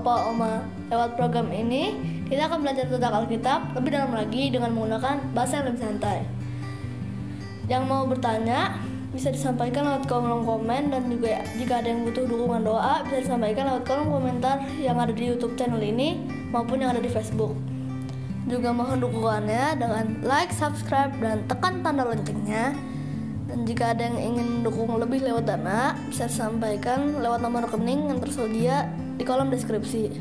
Opa Oma. Lewat program ini, kita akan belajar tentang Alkitab lebih dalam lagi dengan menggunakan bahasa yang lebih santai. Yang mau bertanya, bisa disampaikan lewat kolom komen, dan juga jika ada yang butuh dukungan doa, bisa disampaikan lewat kolom komentar yang ada di YouTube channel ini maupun yang ada di Facebook. Juga mohon dukungannya dengan like, subscribe, dan tekan tanda loncengnya. Dan jika ada yang ingin mendukung lebih lewat dana, bisa disampaikan lewat nomor rekening yang tersedia di kolom deskripsi.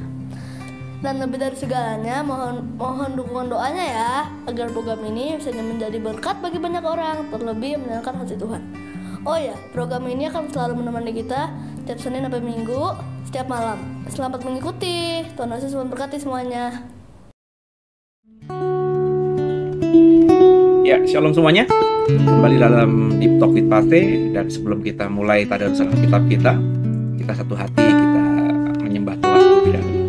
Dan lebih dari segalanya, mohon dukungan doanya ya, agar program ini bisa menjadi berkat bagi banyak orang, terlebih menyenangkan hati Tuhan. Oh ya, program ini akan selalu menemani kita setiap Senin sampai Minggu, setiap malam. Selamat mengikuti, Tuhan Yesus memberkati semuanya. Ya, shalom semuanya. Kembali dalam Deep Talk with Pate, dan sebelum kita mulai tadarusan Alkitab kita satu hati, kita menyembah Tuhan terlebih dahulu.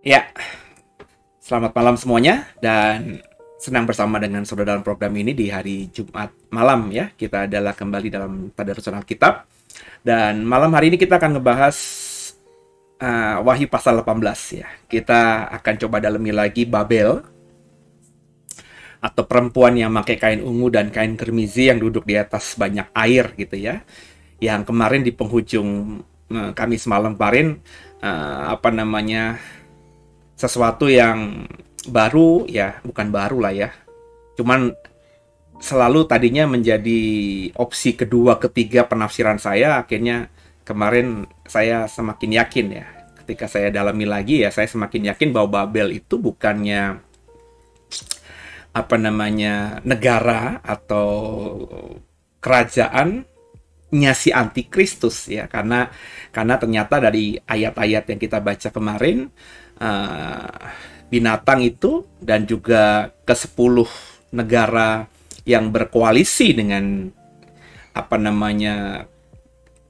Ya, selamat malam semuanya, dan senang bersama dengan saudara dalam program ini di hari Jumat malam ya. Kita adalah kembali dalam tadarusan Alkitab, dan malam hari ini kita akan ngebahas Wahyu pasal 18 ya. Kita akan coba dalami lagi Babel, atau perempuan yang pakai kain ungu dan kain kermizi yang duduk di atas banyak air gitu ya. Yang kemarin di penghujung Kamis malam kemarin, sesuatu yang baru ya, bukan baru lah ya. Cuman selalu tadinya menjadi opsi kedua, ketiga penafsiran saya, akhirnya kemarin saya semakin yakin ya. Ketika saya dalami lagi ya, saya semakin yakin bahwa Babel itu bukannya negara atau kerajaannya si antikristus ya, karena ternyata dari ayat-ayat yang kita baca kemarin, binatang itu dan juga ke-10 negara yang berkoalisi dengan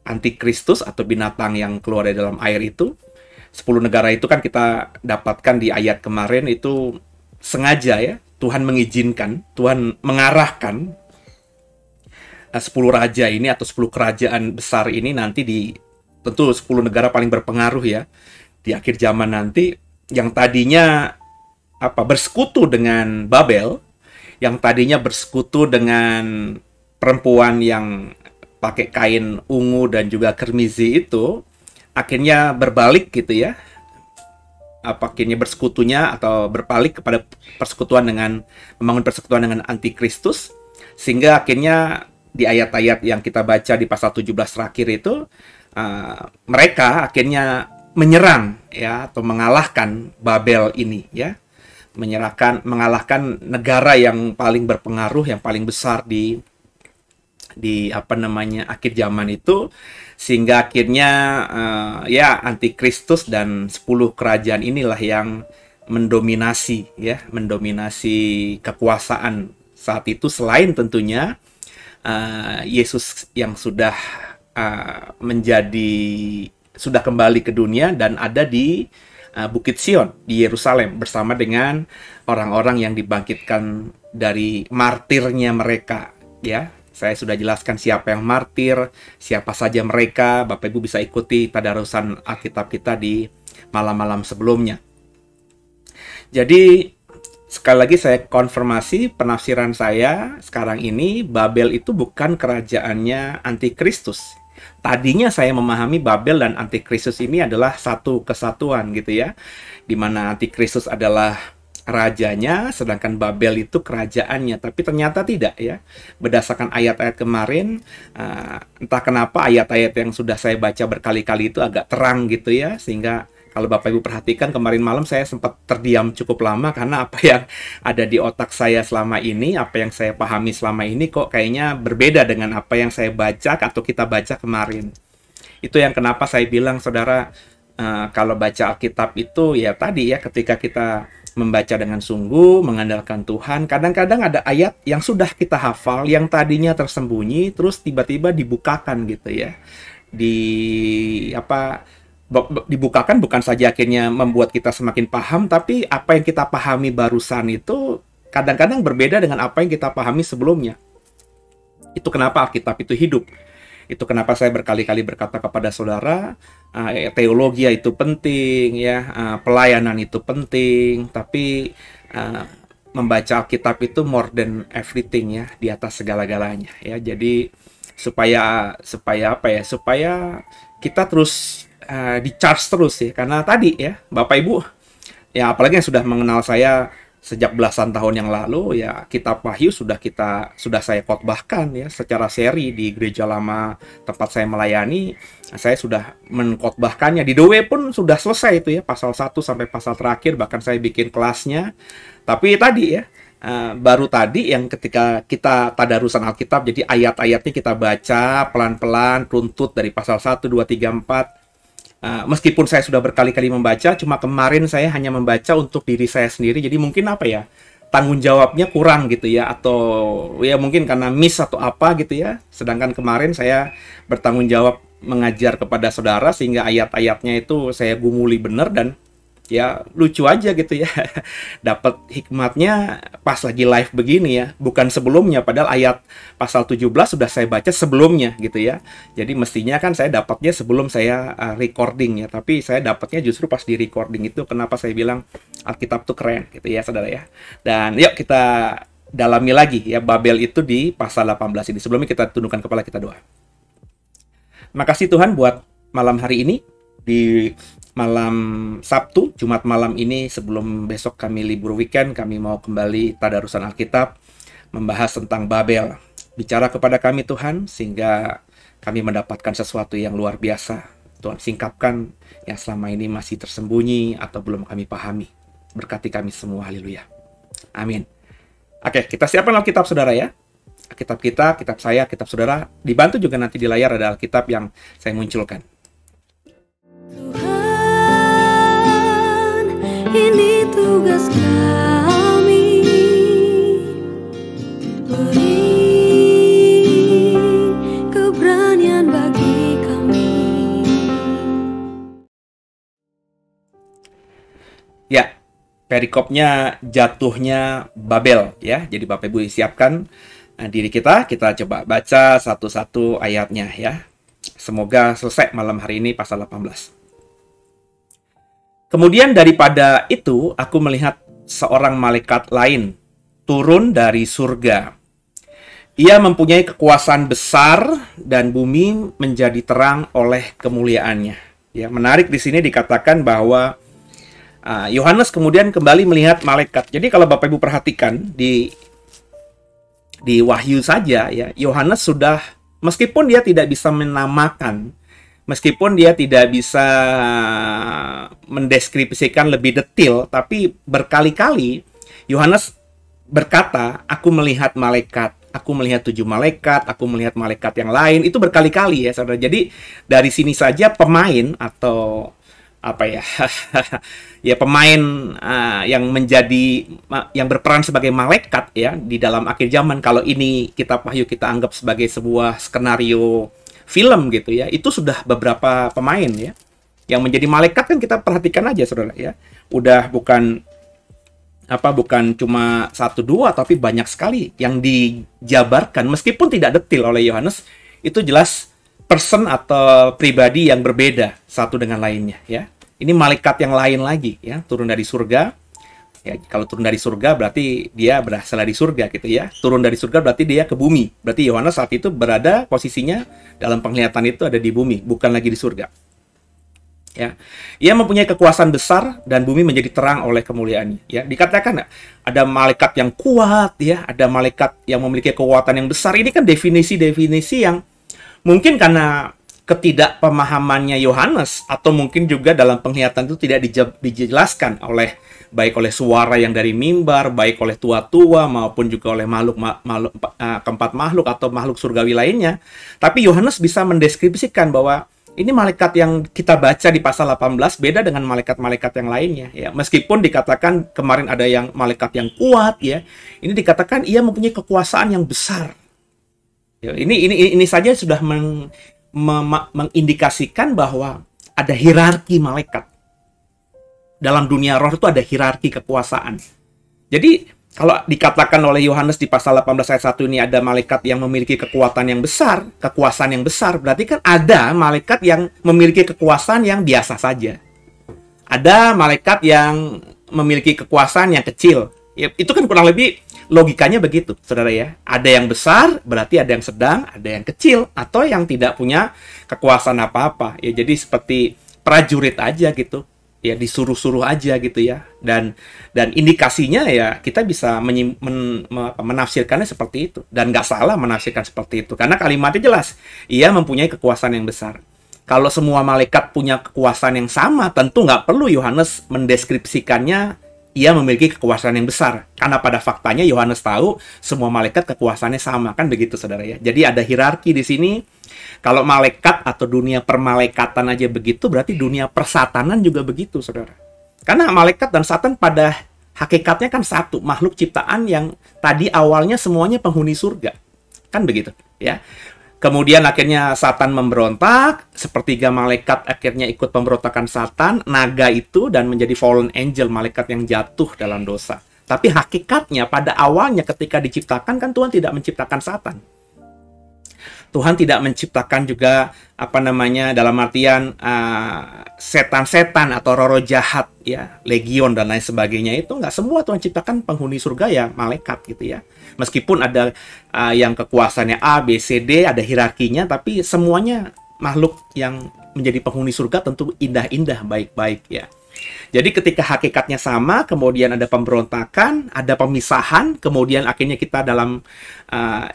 antikristus atau binatang yang keluar dari dalam air itu, 10 negara itu kan kita dapatkan di ayat kemarin itu sengaja ya, Tuhan mengizinkan, Tuhan mengarahkan 10 raja ini atau 10 kerajaan besar ini nanti tentu 10 negara paling berpengaruh ya di akhir zaman nanti, yang tadinya bersekutu dengan Babel, yang tadinya bersekutu dengan perempuan yang pakai kain ungu dan juga kermizi itu, akhirnya berbalik gitu ya. Akhirnya bersekutunya atau berbalik kepada membangun persekutuan dengan antikristus, sehingga akhirnya di ayat-ayat yang kita baca di pasal 17 terakhir itu, mereka akhirnya menyerang ya, atau mengalahkan Babel ini ya, mengalahkan negara yang paling berpengaruh, yang paling besar di akhir zaman itu, sehingga akhirnya antikristus dan 10 kerajaan inilah yang mendominasi kekuasaan saat itu, selain tentunya Yesus yang sudah kembali ke dunia dan ada di Bukit Sion di Yerusalem bersama dengan orang-orang yang dibangkitkan dari martirnya mereka ya. Saya sudah jelaskan siapa yang martir, siapa saja mereka. Bapak Ibu bisa ikuti tadarusan Alkitab kita di malam-malam sebelumnya. Jadi sekali lagi saya konfirmasi penafsiran saya sekarang ini, Babel itu bukan kerajaannya antikristus. Tadinya saya memahami Babel dan antikristus ini adalah satu kesatuan gitu ya, di mana antikristus adalah rajanya, sedangkan Babel itu kerajaannya. Tapi ternyata tidak ya. Berdasarkan ayat-ayat kemarin, entah kenapa ayat-ayat yang sudah saya baca berkali-kali itu agak terang gitu ya, sehingga kalau Bapak Ibu perhatikan kemarin malam saya sempat terdiam cukup lama, karena apa yang ada di otak saya selama ini, apa yang saya pahami selama ini kok kayaknya berbeda dengan apa yang saya baca atau kita baca kemarin. Itu yang kenapa saya bilang, saudara, kalau baca Alkitab itu ya tadi ya, ketika kita membaca dengan sungguh, mengandalkan Tuhan, kadang-kadang ada ayat yang sudah kita hafal, yang tadinya tersembunyi, terus tiba-tiba dibukakan gitu ya. Dibukakan bukan saja akhirnya membuat kita semakin paham, tapi apa yang kita pahami barusan itu kadang-kadang berbeda dengan apa yang kita pahami sebelumnya. Itu kenapa Alkitab itu hidup. Itu kenapa saya berkali-kali berkata kepada saudara, teologi itu penting ya, pelayanan itu penting, tapi membaca Alkitab itu more than everything ya, di atas segala-galanya ya. Jadi supaya kita terus di-charge terus ya, karena tadi ya Bapak Ibu ya, apalagi yang sudah mengenal saya sejak belasan tahun yang lalu ya, kitab Wahyu sudah saya khotbahkan ya secara seri di gereja lama tempat saya melayani. Saya sudah mengkhotbahkannya di Dowe pun sudah selesai itu ya, pasal 1 sampai pasal terakhir, bahkan saya bikin kelasnya. Tapi tadi ya, baru tadi yang ketika kita tadarusan Alkitab, jadi ayat-ayatnya kita baca pelan-pelan runtut dari pasal 1, 2, 3, 4. Meskipun saya sudah berkali-kali membaca, cuma kemarin saya hanya membaca untuk diri saya sendiri. Jadi mungkin tanggung jawabnya kurang gitu ya, atau ya mungkin karena miss atau apa gitu ya. Sedangkan kemarin saya bertanggung jawab mengajar kepada saudara, sehingga ayat-ayatnya itu saya gumuli benar, dan Ya lucu aja gitu ya. Dapat hikmatnya pas lagi live begini ya, bukan sebelumnya, padahal ayat pasal 17 sudah saya baca sebelumnya gitu ya. Jadi mestinya kan saya dapatnya sebelum saya recording ya, tapi saya dapatnya justru pas di recording. Itu kenapa saya bilang Alkitab tuh keren gitu ya saudara ya. Dan yuk kita dalami lagi ya Babel itu di pasal 18 ini. Sebelumnya kita tundukkan kepala, kita doa. Makasih Tuhan buat malam hari ini, di malam Sabtu, Jumat malam ini sebelum besok kami libur weekend, kami mau kembali tadarusan Alkitab, membahas tentang Babel. Bicara kepada kami Tuhan, sehingga kami mendapatkan sesuatu yang luar biasa. Tuhan singkapkan yang selama ini masih tersembunyi atau belum kami pahami. Berkati kami semua, haleluya. Amin. Oke, kita siapkan Alkitab saudara ya. Alkitab kita, kitab saya, kitab saudara. Dibantu juga nanti di layar ada Alkitab yang saya munculkan. Tuhan, ini tugas kami, beri keberanian bagi kami. Ya, perikopnya jatuhnya Babel ya. Jadi Bapak Ibu siapkan diri kita coba baca satu-satu ayatnya ya. Semoga selesai malam hari ini pasal 18. Kemudian daripada itu, aku melihat seorang malaikat lain turun dari surga. Ia mempunyai kekuasaan besar dan bumi menjadi terang oleh kemuliaannya. Ya, menarik di sini dikatakan bahwa Yohanes kemudian kembali melihat malaikat. Jadi kalau Bapak Ibu perhatikan di Wahyu saja ya, Yohanes sudah, meskipun dia tidak bisa menamakan, meskipun dia tidak bisa mendeskripsikan lebih detail, tapi berkali-kali Yohanes berkata, aku melihat malaikat, aku melihat 7 malaikat, aku melihat malaikat yang lain. Itu berkali-kali ya saudara. Jadi dari sini saja pemain atau apa ya ya pemain yang berperan sebagai malaikat ya di dalam akhir zaman, kalau ini kitab Wahyu kita anggap sebagai sebuah skenario film gitu ya, itu sudah beberapa pemain ya yang menjadi malaikat. Kan kita perhatikan aja saudara ya, udah bukan cuma 1-2 tapi banyak sekali yang dijabarkan, meskipun tidak detail oleh Yohanes. Itu jelas person atau pribadi yang berbeda satu dengan lainnya ya. Ini malaikat yang lain lagi ya, turun dari surga. Ya, kalau turun dari surga berarti dia berasal dari surga gitu ya. Turun dari surga berarti dia ke bumi. Berarti Yohanes saat itu berada posisinya dalam penglihatan itu ada di bumi, bukan lagi di surga. Ya. Ia mempunyai kekuasaan besar dan bumi menjadi terang oleh kemuliaannya. Ya, dikatakan ada malaikat yang kuat ya, ada malaikat yang memiliki kekuatan yang besar. Ini kan definisi-definisi yang mungkin karena ketidakpemahamannya Yohanes, atau mungkin juga dalam penglihatan itu tidak dijelaskan baik oleh suara yang dari mimbar, baik oleh tua-tua maupun juga oleh keempat makhluk atau makhluk surgawi lainnya. Tapi Yohanes bisa mendeskripsikan bahwa ini malaikat yang kita baca di pasal 18 beda dengan malaikat-malaikat yang lainnya ya. Meskipun dikatakan kemarin ada yang malaikat yang kuat ya, ini dikatakan ia mempunyai kekuasaan yang besar. Ya, ini saja sudah mengindikasikan bahwa ada hierarki malaikat. Dalam dunia roh itu ada hierarki kekuasaan. Jadi kalau dikatakan oleh Yohanes di pasal 18 ayat 1 ini ada malaikat yang memiliki kekuatan yang besar, kekuasaan yang besar, berarti kan ada malaikat yang memiliki kekuasaan yang biasa saja. Ada malaikat yang memiliki kekuasaan yang kecil. Ya, itu kan kurang lebih logikanya begitu, saudara ya. Ada yang besar, berarti ada yang sedang, ada yang kecil, atau yang tidak punya kekuasaan apa-apa. Ya, jadi seperti prajurit aja gitu. Ya, disuruh-suruh aja gitu ya. Dan indikasinya ya kita bisa menafsirkannya seperti itu. Dan nggak salah menafsirkan seperti itu. Karena kalimatnya jelas. Ia mempunyai kekuasaan yang besar. Kalau semua malaikat punya kekuasaan yang sama, tentu nggak perlu Yohanes mendeskripsikannya ia memiliki kekuasaan yang besar. Karena pada faktanya Yohanes tahu semua malaikat kekuasaannya sama, kan begitu saudara ya. Jadi ada hierarki di sini. Kalau malaikat atau dunia permalaikatan aja begitu, berarti dunia persatanan juga begitu saudara. Karena malaikat dan satan pada hakikatnya kan satu, makhluk ciptaan yang tadi awalnya semuanya penghuni surga. Kan begitu ya. Kemudian akhirnya Satan memberontak, sepertiga malaikat akhirnya ikut pemberontakan Satan, naga itu, dan menjadi fallen angel, malaikat yang jatuh dalam dosa. Tapi hakikatnya pada awalnya ketika diciptakan kan Tuhan tidak menciptakan Satan. Tuhan tidak menciptakan juga dalam artian setan-setan atau roh-roh jahat ya, legion dan lain sebagainya. Itu nggak semua Tuhan ciptakan penghuni surga ya malaikat gitu ya. Meskipun ada yang kekuasaannya A, B, C, D, ada hierarkinya, tapi semuanya makhluk yang menjadi penghuni surga tentu indah-indah, baik-baik ya. Jadi ketika hakikatnya sama, kemudian ada pemberontakan, ada pemisahan, kemudian akhirnya kita dalam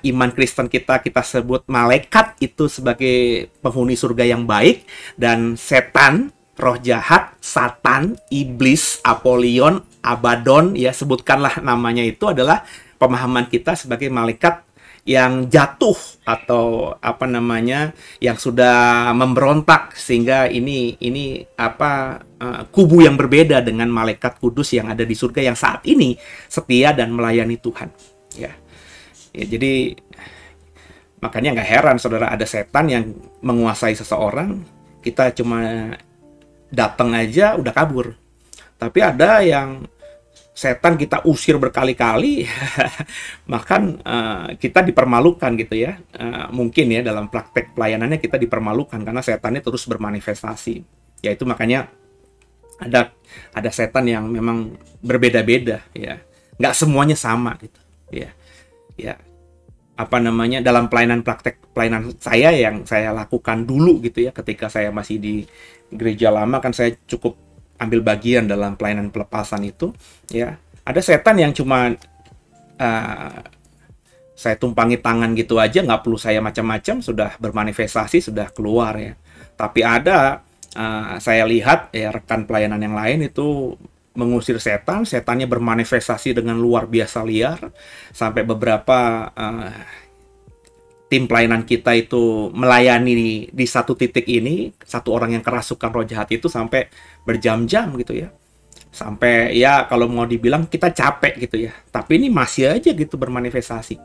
iman Kristen kita sebut malaikat itu sebagai penghuni surga yang baik, dan setan, roh jahat, Satan, iblis, Apollyon, Abaddon, ya sebutkanlah namanya, itu adalah pemahaman kita sebagai malaikat yang jatuh atau yang sudah memberontak, sehingga ini kubu yang berbeda dengan malaikat kudus yang ada di surga yang saat ini setia dan melayani Tuhan ya. Jadi makanya nggak heran saudara ada setan yang menguasai seseorang, kita cuma datang aja udah kabur. Tapi ada yang setan kita usir berkali-kali, bahkan kita dipermalukan gitu ya. Mungkin ya dalam praktek pelayanannya kita dipermalukan karena setannya terus bermanifestasi. Yaitu makanya ada setan yang memang berbeda-beda ya. Nggak semuanya sama gitu ya. Ya. Dalam praktek pelayanan saya yang saya lakukan dulu gitu ya, ketika saya masih di gereja lama kan saya cukup ambil bagian dalam pelayanan pelepasan itu ya. Ada setan yang cuma saya tumpangi tangan gitu aja, nggak perlu saya macam-macam, sudah bermanifestasi, sudah keluar ya. Tapi ada saya lihat ya rekan pelayanan yang lain itu mengusir setan, setannya bermanifestasi dengan luar biasa liar, sampai beberapa tim pelayanan kita itu melayani di satu titik ini, satu orang yang kerasukan roh jahat itu sampai berjam-jam gitu ya. Sampai ya kalau mau dibilang kita capek gitu ya. Tapi ini masih aja gitu bermanifestasi.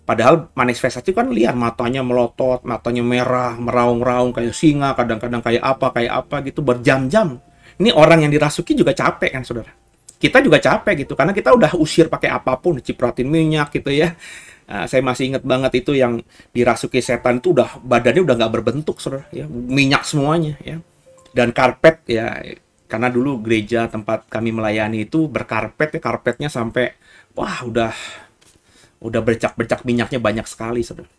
Padahal manifestasi kan liar, matanya melotot, matanya merah, meraung-raung kayak singa, kadang-kadang kayak apa gitu berjam-jam. Ini orang yang dirasuki juga capek kan saudara. Kita juga capek gitu karena kita udah usir pakai apapun, cipratin minyak gitu ya. Saya masih ingat banget itu yang dirasuki setan itu badannya udah nggak berbentuk saudara ya, minyak semuanya ya. Dan karpet ya, karena dulu gereja tempat kami melayani itu berkarpet ya, karpetnya sampai wah udah bercak-bercak minyaknya banyak sekali saudara.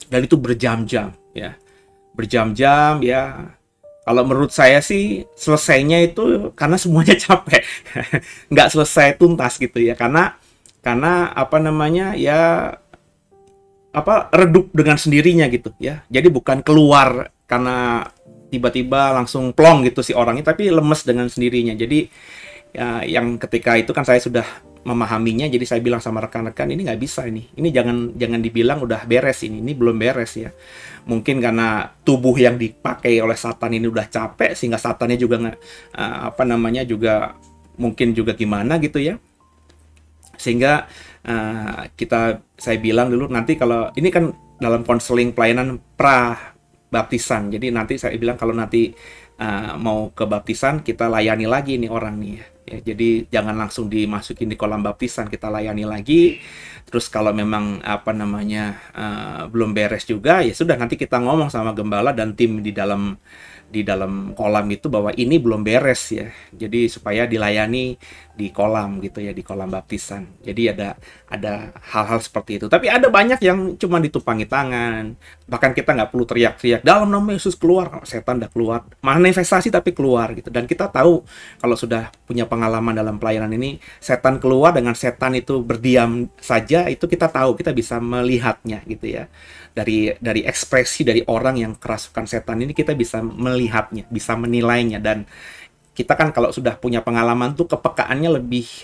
Dan itu berjam-jam ya, berjam-jam ya. Kalau menurut saya sih selesainya itu karena semuanya capek, nggak selesai tuntas gitu ya, karena redup dengan sendirinya gitu ya. Jadi bukan keluar karena tiba-tiba langsung plong gitu si orangnya, tapi lemes dengan sendirinya. Jadi ya, yang ketika itu kan saya sudah memahaminya, jadi saya bilang sama rekan-rekan, ini nggak bisa ini jangan dibilang udah beres, ini belum beres ya. Mungkin karena tubuh yang dipakai oleh Satan ini udah capek, sehingga Satannya juga juga mungkin juga gimana gitu ya. Sehingga saya bilang dulu, nanti kalau ini kan dalam konseling pelayanan pra-baptisan, jadi nanti saya bilang kalau nanti mau ke baptisan, kita layani lagi nih orang nih ya. Jadi jangan langsung dimasukin di kolam baptisan, kita layani lagi. Terus kalau memang belum beres juga, ya sudah nanti kita ngomong sama gembala dan tim di dalam kolam itu bahwa ini belum beres ya. Jadi supaya dilayani di kolam gitu ya, di kolam baptisan. Jadi ada hal-hal seperti itu. Tapi ada banyak yang cuma ditumpangi tangan. Bahkan kita nggak perlu teriak-teriak, dalam nama Yesus keluar, setan udah keluar. Manifestasi tapi keluar gitu. Dan kita tahu kalau sudah punya pengalaman dalam pelayanan ini, setan keluar dengan setan itu berdiam saja, itu kita tahu, kita bisa melihatnya gitu ya. Dari ekspresi dari orang yang kerasukan setan ini kita bisa melihatnya, bisa menilainya. Dan kita kan kalau sudah punya pengalaman tuh kepekaannya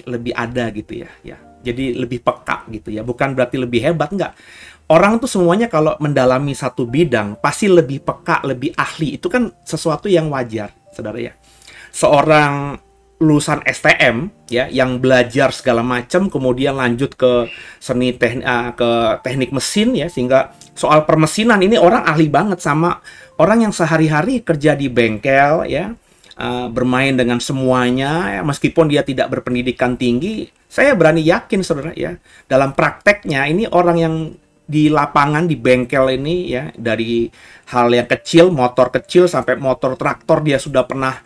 lebih ada gitu ya. Jadi lebih peka gitu ya. Bukan berarti lebih hebat, enggak. Orang tuh semuanya kalau mendalami satu bidang pasti lebih peka, lebih ahli. Itu kan sesuatu yang wajar, saudara ya. Seorang lulusan STM ya yang belajar segala macam kemudian lanjut ke ke teknik mesin ya, sehingga soal permesinan ini orang ahli banget, sama orang yang sehari-hari kerja di bengkel ya, bermain dengan semuanya ya, meskipun dia tidak berpendidikan tinggi. Saya berani yakin saudara ya, dalam prakteknya ini orang yang di lapangan, di bengkel ini ya, dari hal yang kecil, motor kecil sampai motor traktor dia sudah pernah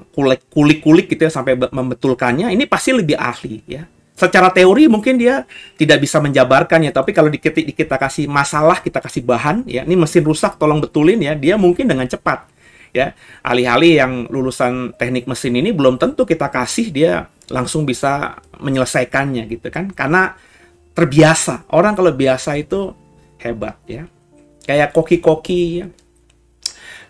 kulik-kulik gitu ya, sampai membetulkannya, ini pasti lebih ahli ya. Secara teori mungkin dia tidak bisa menjabarkannya, tapi kalau kita kasih masalah, kita kasih bahan ya, ini mesin rusak tolong betulin ya, dia mungkin dengan cepat ya. Alih-alih yang lulusan teknik mesin ini belum tentu kita kasih dia langsung bisa menyelesaikannya gitu kan, karena terbiasa. Orang kalau biasa itu hebat ya. Kayak koki-koki ya.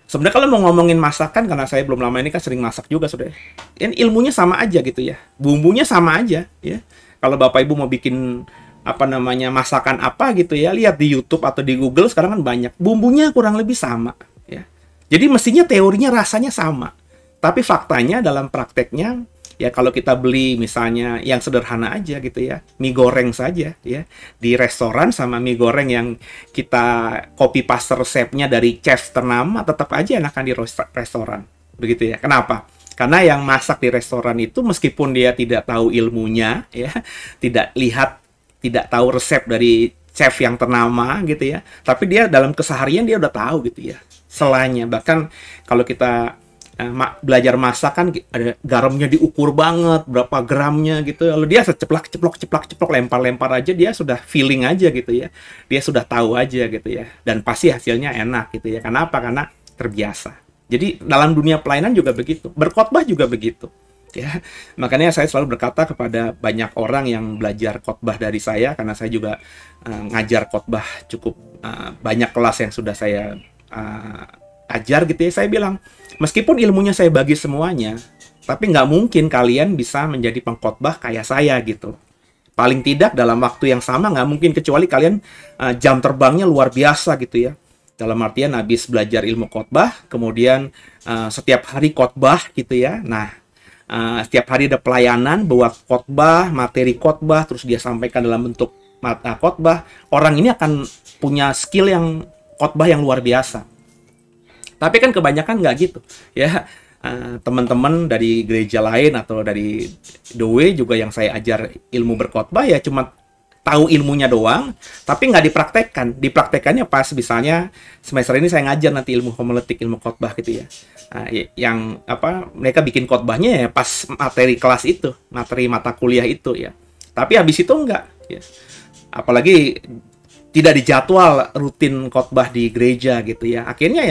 Sebenarnya kalau mau ngomongin masakan, karena saya belum lama ini kan sering masak juga saudara. Ilmunya sama aja gitu ya. Bumbunya sama aja ya. Kalau Bapak Ibu mau bikin masakan apa gitu ya, lihat di YouTube atau di Google sekarang kan banyak. Bumbunya kurang lebih sama ya. Jadi mestinya teorinya rasanya sama. Tapi faktanya dalam prakteknya ya, kalau kita beli misalnya yang sederhana aja gitu ya, mie goreng saja ya, di restoran sama mie goreng yang kita copy paste resepnya dari chef ternama, tetap aja enakan di restoran. Begitu ya. Kenapa? Karena yang masak di restoran itu meskipun dia tidak tahu ilmunya ya, tidak tahu resep dari chef yang ternama gitu ya, tapi dia dalam keseharian dia udah tahu gitu ya selanya. Bahkan kalau kita belajar masak kan ada garamnya diukur banget, berapa gramnya gitu. Lalu dia ceplok, lempar aja, dia sudah feeling aja gitu ya. Dia sudah tahu aja gitu ya. Dan pasti hasilnya enak gitu ya. Kenapa? Karena terbiasa. Jadi dalam dunia pelayanan juga begitu. Berkhotbah juga begitu. Ya. Makanya saya selalu berkata kepada banyak orang yang belajar khotbah dari saya, karena saya juga ngajar khotbah cukup banyak kelas yang sudah saya ajar gitu ya. Saya bilang, meskipun ilmunya saya bagi semuanya, tapi nggak mungkin kalian bisa menjadi pengkhotbah kayak saya gitu. Paling tidak dalam waktu yang sama nggak mungkin, kecuali kalian jam terbangnya luar biasa gitu ya. Dalam artian habis belajar ilmu khotbah, kemudian setiap hari khotbah gitu ya. Nah, setiap hari ada pelayanan, buat khotbah, materi khotbah, terus dia sampaikan dalam bentuk khotbah. Orang ini akan punya skill yang khotbah yang luar biasa. Tapi kan kebanyakan nggak gitu ya. Teman-teman dari gereja lain atau dari The Way juga yang saya ajar ilmu berkhotbah ya cuma tahu ilmunya doang, tapi nggak dipraktekkan. Dipraktekannya pas misalnya semester ini saya ngajar nanti ilmu homiletik, ilmu khotbah gitu ya. Yang mereka bikin khotbahnya ya pas materi kelas itu, materi mata kuliah itu ya. Tapi habis itu enggak ya. Apalagi tidak dijadwal rutin khotbah di gereja gitu ya. Akhirnya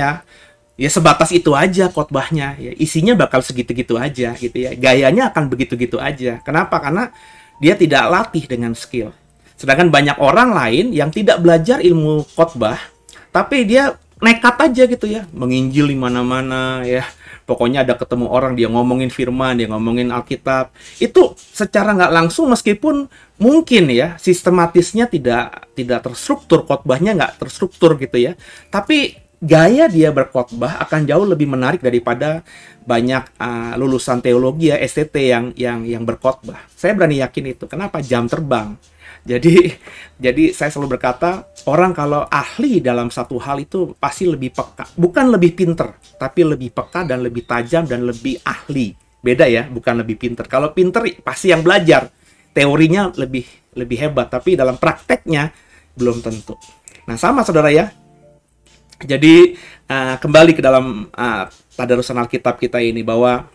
ya sebatas itu aja khotbahnya ya, isinya bakal segitu-gitu aja gitu ya, gayanya akan begitu-gitu aja. Kenapa? Karena dia tidak latih dengan skill. Sedangkan banyak orang lain yang tidak belajar ilmu khotbah, tapi dia nekat aja gitu ya, menginjil di mana-mana ya. Pokoknya ada ketemu orang, dia ngomongin firman, dia ngomongin Alkitab. Itu secara nggak langsung, meskipun mungkin ya sistematisnya tidak terstruktur, khotbahnya nggak terstruktur gitu ya, tapi gaya dia berkhotbah akan jauh lebih menarik daripada banyak lulusan teologi ya, STT yang berkhotbah. Saya berani yakin itu. Kenapa? Jam terbang. Jadi saya selalu berkata, orang kalau ahli dalam satu hal itu pasti lebih peka. Bukan lebih pinter, tapi lebih peka dan lebih tajam dan lebih ahli. Beda ya, bukan lebih pinter. Kalau pinter pasti yang belajar. Teorinya lebih hebat, tapi dalam prakteknya belum tentu. Nah, sama saudara ya. Jadi kembali ke dalam tadarusan Alkitab kita ini, bahwa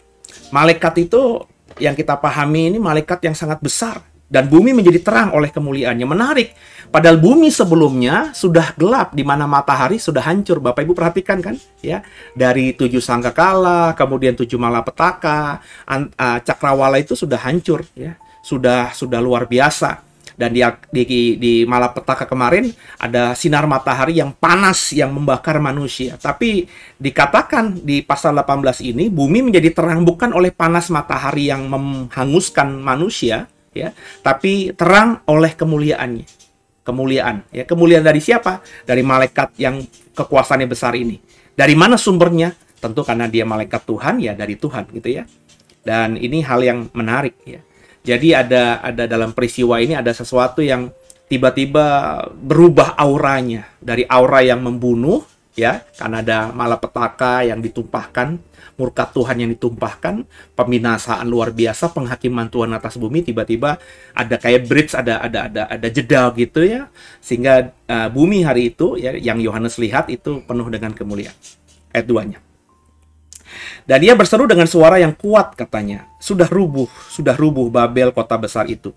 malaikat itu yang kita pahami ini malaikat yang sangat besar, dan bumi menjadi terang oleh kemuliaannya. Menarik, padahal bumi sebelumnya sudah gelap, di mana matahari sudah hancur. Bapak Ibu perhatikan kan ya, dari 7 sangkakala, kemudian 7 malapetaka, cakrawala itu sudah hancur ya, sudah luar biasa. Dan di malapetaka kemarin ada sinar matahari yang panas yang membakar manusia. Tapi dikatakan di pasal 18 ini, bumi menjadi terang bukan oleh panas matahari yang menghanguskan manusia ya, tapi terang oleh kemuliaannya. Kemuliaan ya, kemuliaan dari siapa? Dari malaikat yang kekuasaannya besar ini. Dari mana sumbernya? Tentu karena dia malaikat Tuhan ya, dari Tuhan gitu ya. Dan ini hal yang menarik ya. Jadi ada dalam peristiwa ini ada sesuatu yang tiba-tiba berubah auranya dari aura yang membunuh ya, karena ada malapetaka yang ditumpahkan, murka Tuhan yang ditumpahkan, pembinasaan luar biasa, penghakiman Tuhan atas bumi, tiba-tiba ada kayak bridge, ada jeda gitu ya, sehingga bumi hari itu ya yang Yohanes lihat itu penuh dengan kemuliaan. Ayat 2-nya. Dan dia berseru dengan suara yang kuat katanya, sudah rubuh Babel kota besar itu.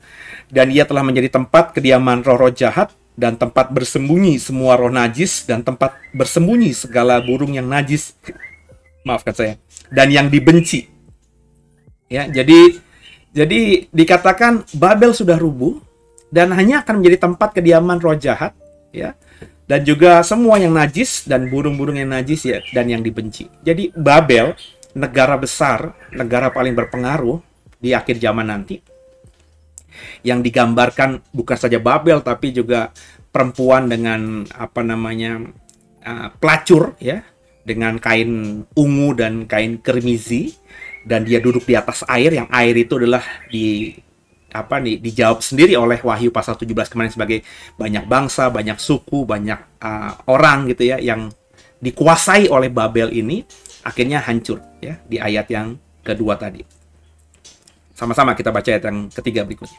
Dan ia telah menjadi tempat kediaman roh-roh jahat, dan tempat bersembunyi semua roh najis, dan tempat bersembunyi segala burung yang najis. Maafkan saya. Dan yang dibenci. Ya, jadi dikatakan Babel sudah rubuh, dan hanya akan menjadi tempat kediaman roh jahat, ya. Dan juga semua yang najis dan burung-burung yang najis ya, dan yang dibenci. Jadi Babel, negara besar, negara paling berpengaruh di akhir zaman nanti, yang digambarkan bukan saja Babel tapi juga perempuan dengan pelacur ya, dengan kain ungu dan kain kermizi, dan dia duduk di atas air, yang air itu adalah dijawab sendiri oleh Wahyu pasal 17 kemarin sebagai banyak bangsa, banyak suku, banyak orang gitu ya, yang dikuasai oleh Babel ini akhirnya hancur ya di ayat yang kedua tadi. Sama-sama kita baca ayat yang ketiga berikutnya.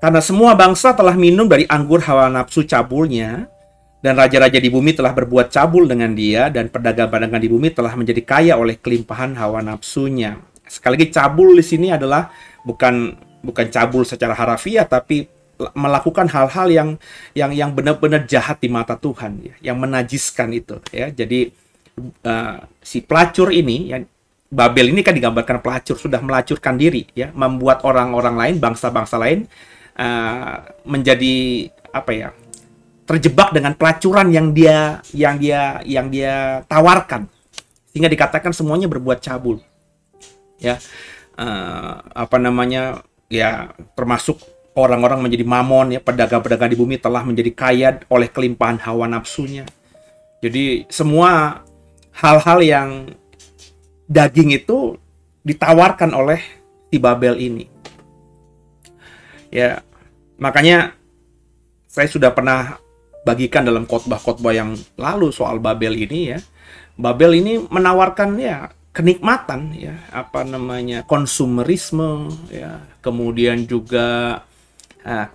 Karena semua bangsa telah minum dari anggur hawa nafsu cabulnya, dan raja-raja di bumi telah berbuat cabul dengan dia, dan pedagang-pedagang di bumi telah menjadi kaya oleh kelimpahan hawa nafsunya. Sekali lagi, cabul di sini adalah bukan cabul secara harafiah, tapi melakukan hal-hal yang benar-benar jahat di mata Tuhan ya, yang menajiskan itu ya. Jadi si pelacur ini ya, Babel ini kan digambarkan pelacur, sudah melacurkan diri ya, membuat orang-orang lain, bangsa-bangsa lain menjadi terjebak dengan pelacuran yang dia tawarkan, sehingga dikatakan semuanya berbuat cabul ya. Ya, termasuk orang-orang menjadi mamon ya, pedagang-pedagang di bumi telah menjadi kaya oleh kelimpahan hawa nafsunya. Jadi semua hal-hal yang daging itu ditawarkan oleh si Babel ini. Ya, makanya saya sudah pernah bagikan dalam khotbah-khotbah yang lalu soal Babel ini ya. Babel ini menawarkan ya kenikmatan ya, konsumerisme ya, kemudian juga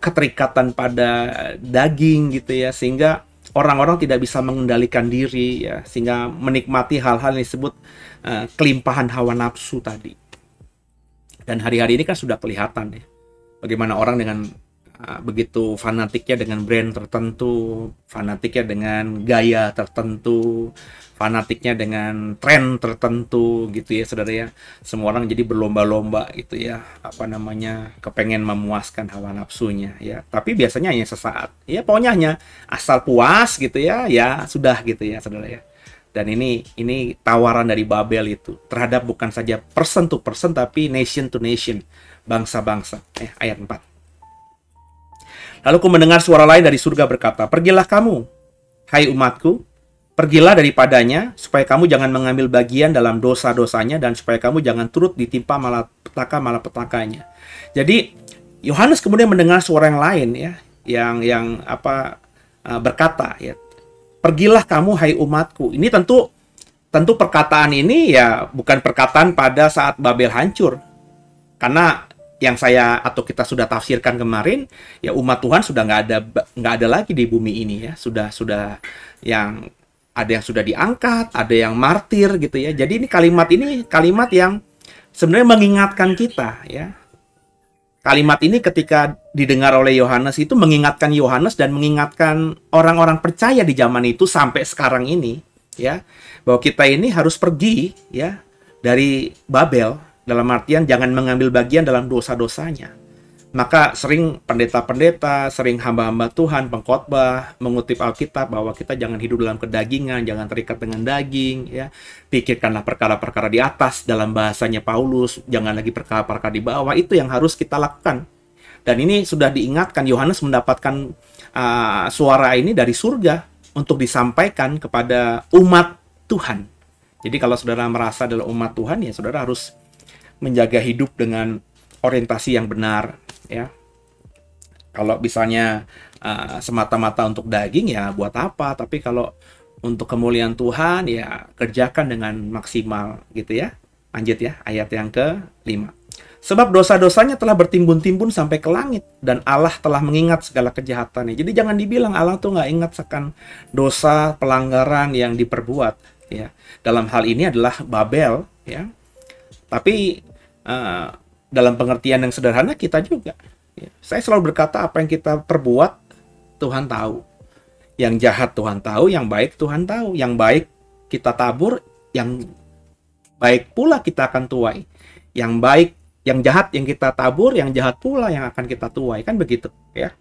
keterikatan pada daging gitu ya, sehingga orang-orang tidak bisa mengendalikan diri ya, sehingga menikmati hal-hal yang disebut kelimpahan hawa nafsu tadi. Dan hari-hari ini kan sudah kelihatan ya, bagaimana orang dengan begitu fanatiknya dengan brand tertentu, fanatiknya dengan gaya tertentu, fanatiknya dengan tren tertentu gitu ya saudara ya. Semua orang jadi berlomba-lomba gitu ya, kepengen memuaskan hawa nafsunya ya. Tapi biasanya hanya sesaat ya, pokoknya hanya asal puas gitu ya, ya sudah gitu ya saudara ya. Dan ini tawaran dari Babel itu terhadap bukan saja person to person, tapi nation to nation, bangsa-bangsa. Ayat 4. Lalu ku mendengar suara lain dari surga berkata, pergilah kamu, hai umatku, pergilah daripadanya, supaya kamu jangan mengambil bagian dalam dosa-dosanya, dan supaya kamu jangan turut ditimpa malapetaka-malapetakanya. Jadi Yohanes kemudian mendengar suara yang lain ya, yang berkata ya, pergilah kamu hai umatku. Ini tentu perkataan ini ya bukan perkataan pada saat Babel hancur, karena yang kita sudah tafsirkan kemarin ya, umat Tuhan sudah nggak ada lagi di bumi ini ya, sudah yang ada yang sudah diangkat, ada yang martir gitu ya. Jadi ini kalimat yang sebenarnya mengingatkan kita ya. Kalimat ini ketika didengar oleh Yohanes itu mengingatkan Yohanes dan mengingatkan orang-orang percaya di zaman itu sampai sekarang ini ya, bahwa kita ini harus pergi ya dari Babel. Dalam artian jangan mengambil bagian dalam dosa-dosanya. Maka sering pendeta-pendeta, sering hamba-hamba Tuhan, pengkhotbah mengutip Alkitab bahwa kita jangan hidup dalam kedagingan, jangan terikat dengan daging ya. Pikirkanlah perkara-perkara di atas, dalam bahasanya Paulus, jangan lagi perkara-perkara di bawah. Itu yang harus kita lakukan. Dan ini sudah diingatkan, Yohanes mendapatkan suara ini dari surga untuk disampaikan kepada umat Tuhan. Jadi kalau saudara merasa adalah umat Tuhan ya saudara harus menjaga hidup dengan orientasi yang benar, ya. Kalau misalnya semata-mata untuk daging, ya buat apa? Tapi kalau untuk kemuliaan Tuhan, ya kerjakan dengan maksimal, gitu ya. Lanjut ya, ayat yang ke-5. Sebab dosa-dosanya telah bertimbun-timbun sampai ke langit, dan Allah telah mengingat segala kejahatannya. Jadi jangan dibilang Allah tuh nggak ingat akan dosa pelanggaran yang diperbuat, ya. Dalam hal ini adalah Babel, ya. Tapi dalam pengertian yang sederhana kita juga, ya. Saya selalu berkata apa yang kita perbuat Tuhan tahu. Yang jahat Tuhan tahu, yang baik Tuhan tahu. Yang baik kita tabur, yang baik pula kita akan tuai. Yang baik, yang jahat yang kita tabur, yang jahat pula yang akan kita tuai. Kan begitu, ya.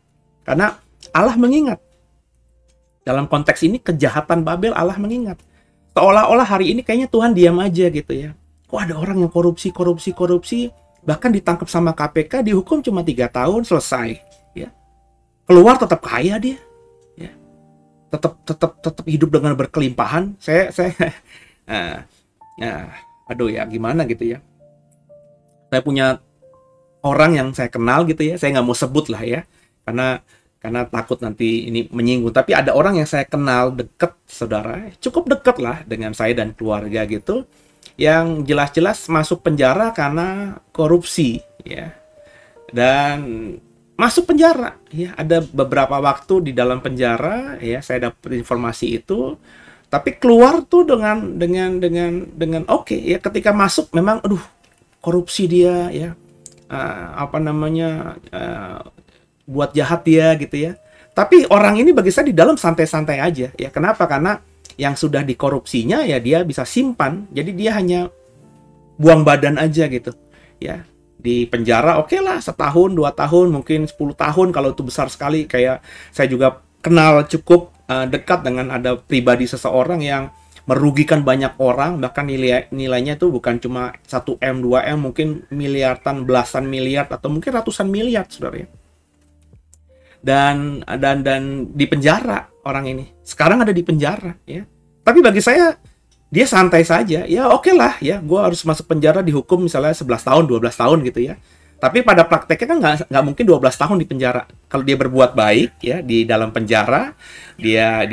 Karena Allah mengingat. Dalam konteks ini kejahatan Babel Allah mengingat. Seolah-olah hari ini kayaknya Tuhan diam aja gitu ya. Kok ada orang yang korupsi, bahkan ditangkap sama KPK, dihukum cuma 3 tahun, selesai, ya. Keluar tetap kaya dia, ya. Tetap hidup dengan berkelimpahan. Aduh ya, gimana gitu ya. Saya punya orang yang saya kenal gitu ya, saya nggak mau sebut lah ya, karena takut nanti ini menyinggung. Tapi ada orang yang saya kenal deket, saudara, cukup deket lah dengan saya dan keluarga gitu, yang jelas-jelas masuk penjara karena korupsi, ya. Dan masuk penjara, ya. Ada beberapa waktu di dalam penjara, ya. Saya dapat informasi itu. Tapi keluar tuh dengan oke, ya. Ketika masuk memang, aduh, korupsi dia, ya. Buat jahat dia gitu ya. Tapi orang ini bagi saya di dalam santai-santai aja, ya. Kenapa? Karena yang sudah dikorupsinya ya dia bisa simpan. Jadi dia hanya buang badan aja gitu, ya. Di penjara oke lah, 1 tahun, 2 tahun, mungkin 10 tahun kalau itu besar sekali. Kayak saya juga kenal cukup dekat dengan ada pribadi seseorang yang merugikan banyak orang, bahkan nilainya itu bukan cuma 1M, 2M, mungkin miliaran, belasan miliar, atau mungkin ratusan miliar, saudara. Dan di penjara orang ini. Sekarang ada di penjara, ya. Tapi bagi saya, dia santai saja. Ya oke lah, ya. Gue harus masuk penjara, dihukum misalnya 11 tahun, 12 tahun gitu ya. Tapi pada prakteknya kan nggak mungkin 12 tahun di penjara. Kalau dia berbuat baik, ya, di dalam penjara, dia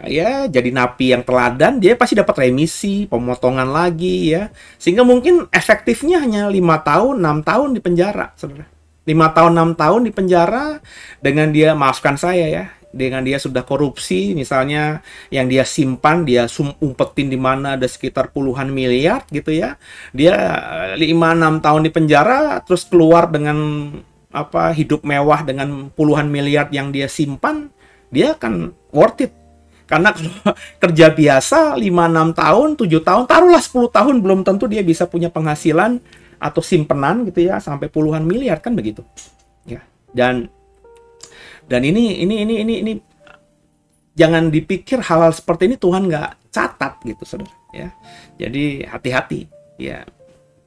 ya jadi napi yang teladan, dia pasti dapat remisi, pemotongan lagi, ya. Sehingga mungkin efektifnya hanya 5 tahun, 6 tahun di penjara, saudara. 5 tahun, 6 tahun di penjara dengan dia, maafkan saya ya, dengan dia sudah korupsi, misalnya yang dia simpan, dia umpetin di mana ada sekitar puluhan miliar gitu ya. Dia 5-6 tahun di penjara, terus keluar dengan hidup mewah dengan puluhan miliar yang dia simpan, dia akan worth it. Karena kalau kerja biasa 5-6 tahun, 7 tahun, taruhlah 10 tahun, belum tentu dia bisa punya penghasilan atau simpenan gitu ya sampai puluhan miliar, kan begitu ya. Dan ini jangan dipikir hal-hal seperti ini Tuhan nggak catat gitu, saudara ya. Jadi hati-hati ya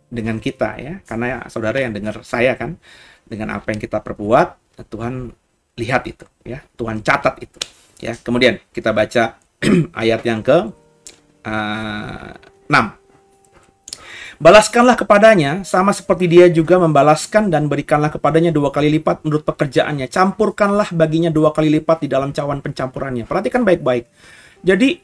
dengan kita ya, karena saudara yang dengar saya kan, dengan apa yang kita perbuat Tuhan lihat itu ya, Tuhan catat itu ya. Kemudian kita baca ayat yang ke 6. Balaskanlah kepadanya, sama seperti dia juga membalaskan, dan berikanlah kepadanya 2 kali lipat menurut pekerjaannya. Campurkanlah baginya 2 kali lipat di dalam cawan pencampurannya. Perhatikan baik-baik. Jadi,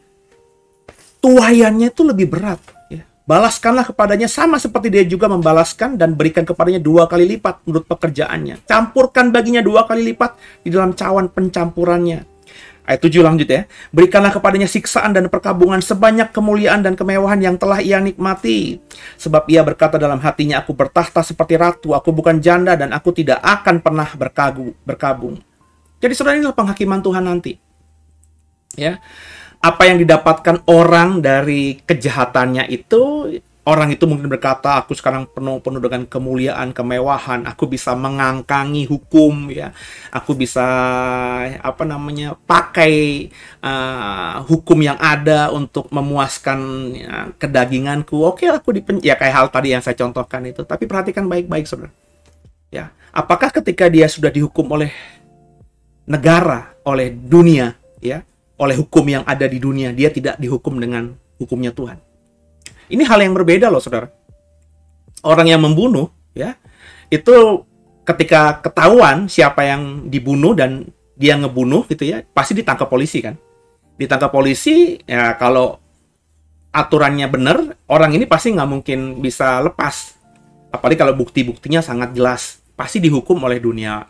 tuaiannya itu lebih berat. Ya. Balaskanlah kepadanya, sama seperti dia juga membalaskan, dan berikan kepadanya 2 kali lipat menurut pekerjaannya. Campurkan baginya 2 kali lipat di dalam cawan pencampurannya. Ayat 7 lanjut ya. Berikanlah kepadanya siksaan dan perkabungan sebanyak kemuliaan dan kemewahan yang telah ia nikmati. Sebab ia berkata dalam hatinya, aku bertahta seperti ratu, aku bukan janda, dan aku tidak akan pernah berkabung. Jadi saudara, inilah penghakiman Tuhan nanti. Ya. Apa yang didapatkan orang dari kejahatannya itu, orang itu mungkin berkata, aku sekarang penuh dengan kemuliaan, kemewahan, aku bisa mengangkangi hukum, ya, aku bisa pakai hukum yang ada untuk memuaskan kedaginganku. Oke, aku ya kayak hal tadi yang saya contohkan itu. Tapi perhatikan baik-baik, saudara. Ya, apakah ketika dia sudah dihukum oleh negara, oleh dunia, ya, oleh hukum yang ada di dunia, dia tidak dihukum dengan hukumnya Tuhan? Ini hal yang berbeda loh, saudara. orang yang membunuh, ya, itu ketika ketahuan siapa yang dibunuh dan dia ngebunuh gitu ya, pasti ditangkap polisi kan. Ditangkap polisi, ya kalau aturannya benar, orang ini pasti nggak mungkin bisa lepas. Apalagi kalau bukti-buktinya sangat jelas, pasti dihukum oleh dunia,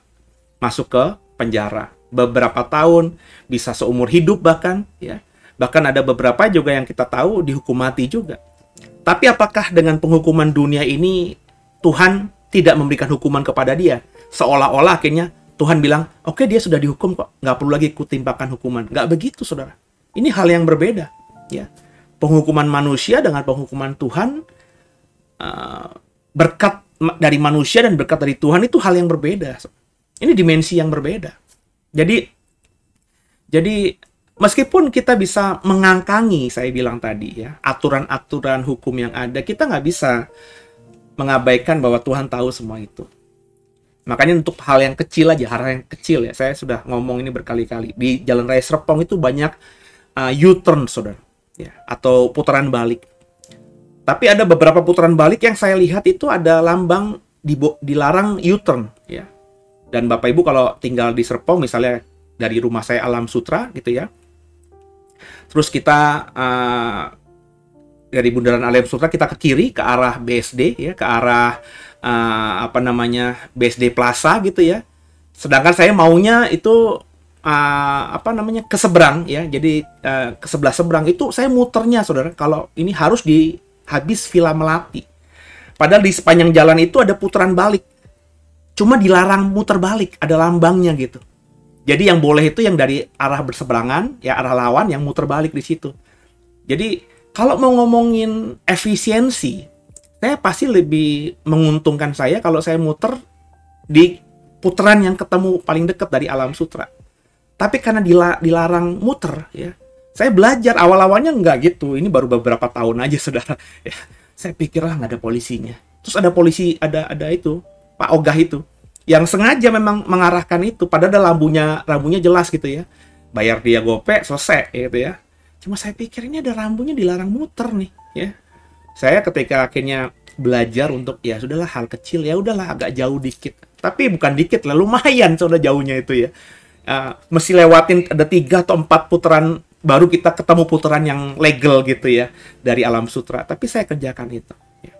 masuk ke penjara beberapa tahun, bisa seumur hidup bahkan, ya. Bahkan ada beberapa juga yang kita tahu dihukum mati juga. Tapi apakah dengan penghukuman dunia ini Tuhan tidak memberikan hukuman kepada dia? Seolah-olah akhirnya Tuhan bilang, oke, dia sudah dihukum kok, nggak perlu lagi kutimpakan hukuman. Nggak begitu, saudara. Ini hal yang berbeda, ya. Penghukuman manusia dengan penghukuman Tuhan, berkat dari manusia dan berkat dari Tuhan itu hal yang berbeda. Ini dimensi yang berbeda. Jadi meskipun kita bisa mengangkangi, saya bilang tadi ya, aturan-aturan hukum yang ada, kita nggak bisa mengabaikan bahwa Tuhan tahu semua itu. Makanya untuk hal yang kecil aja, hal yang kecil ya, saya sudah ngomong ini berkali-kali. Di Jalan Raya Serpong itu banyak U-turn, saudara, ya, atau putaran balik. Tapi ada beberapa putaran balik yang saya lihat itu ada lambang dilarang U-turn, ya. Dan Bapak Ibu kalau tinggal di Serpong, misalnya dari rumah saya Alam Sutra gitu ya, terus kita dari Bundaran Alam Sutra kita ke kiri ke arah BSD ya, ke arah BSD Plaza gitu ya. Sedangkan saya maunya itu ke seberang ya, jadi ke sebelah seberang itu saya muternya, saudara, kalau ini harus di habis Villa Melati. Padahal di sepanjang jalan itu ada putaran balik, cuma dilarang muter balik, ada lambangnya gitu. Jadi yang boleh itu yang dari arah berseberangan, ya arah lawan yang muter balik di situ. Jadi kalau mau ngomongin efisiensi, saya pasti lebih menguntungkan saya kalau saya muter di putaran yang ketemu paling dekat dari Alam Sutra. Tapi karena dilarang muter, ya, saya belajar awal-awalnya nggak gitu. Ini baru beberapa tahun aja, saudara. Ya, saya pikir lah nggak ada polisinya. Terus ada polisi, ada itu Pak Ogah itu yang sengaja memang mengarahkan itu. Padahal ada rambunya jelas gitu ya. Bayar dia gope, selesai gitu ya. Cuma saya pikir ini ada rambunya dilarang muter nih, ya. Saya ketika akhirnya belajar untuk ya sudahlah hal kecil, ya udahlah agak jauh dikit. Tapi bukan dikit lah, lumayan sudah jauhnya itu ya. Mesti lewatin ada 3 atau 4 putaran baru kita ketemu putaran yang legal gitu ya dari Alam Sutra. Tapi saya kerjakan itu. Ya.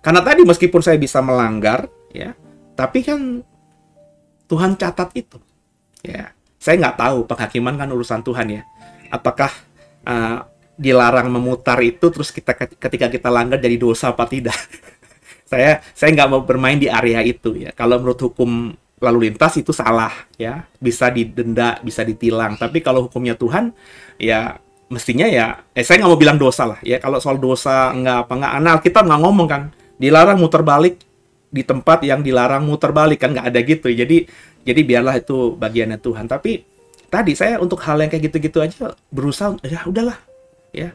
Karena tadi meskipun saya bisa melanggar, ya, tapi kan Tuhan catat itu. Ya, saya nggak tahu, penghakiman kan urusan Tuhan ya. Apakah dilarang memutar itu terus ketika kita langgar jadi dosa apa tidak? saya nggak mau bermain di area itu ya. Kalau menurut hukum lalu lintas itu salah ya, bisa didenda, bisa ditilang. Tapi kalau hukumnya Tuhan ya mestinya ya saya nggak mau bilang dosa lah ya. Kalau soal dosa nggak Alkitab nggak ngomong kan dilarang muter balik di tempat yang dilarang muter balik, kan nggak ada gitu. Jadi biarlah itu bagiannya Tuhan. Tapi tadi saya untuk hal yang kayak gitu-gitu aja berusaha ya udahlah ya.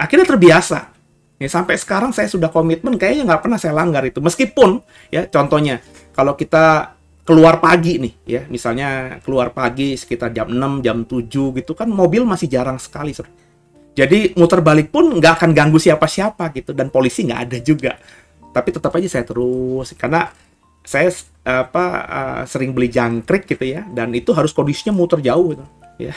Akhirnya terbiasa. Ya, sampai sekarang saya sudah komitmen kayaknya nggak pernah saya langgar itu. Meskipun ya contohnya kalau kita keluar pagi nih ya, misalnya keluar pagi sekitar jam 6, jam 7 gitu kan mobil masih jarang sekali. Jadi muter balik pun nggak akan ganggu siapa-siapa gitu, dan polisi nggak ada juga. Tapi tetap aja saya terus, karena saya sering beli jangkrik gitu ya, dan itu harus kondisinya muter jauh gitu. Ya.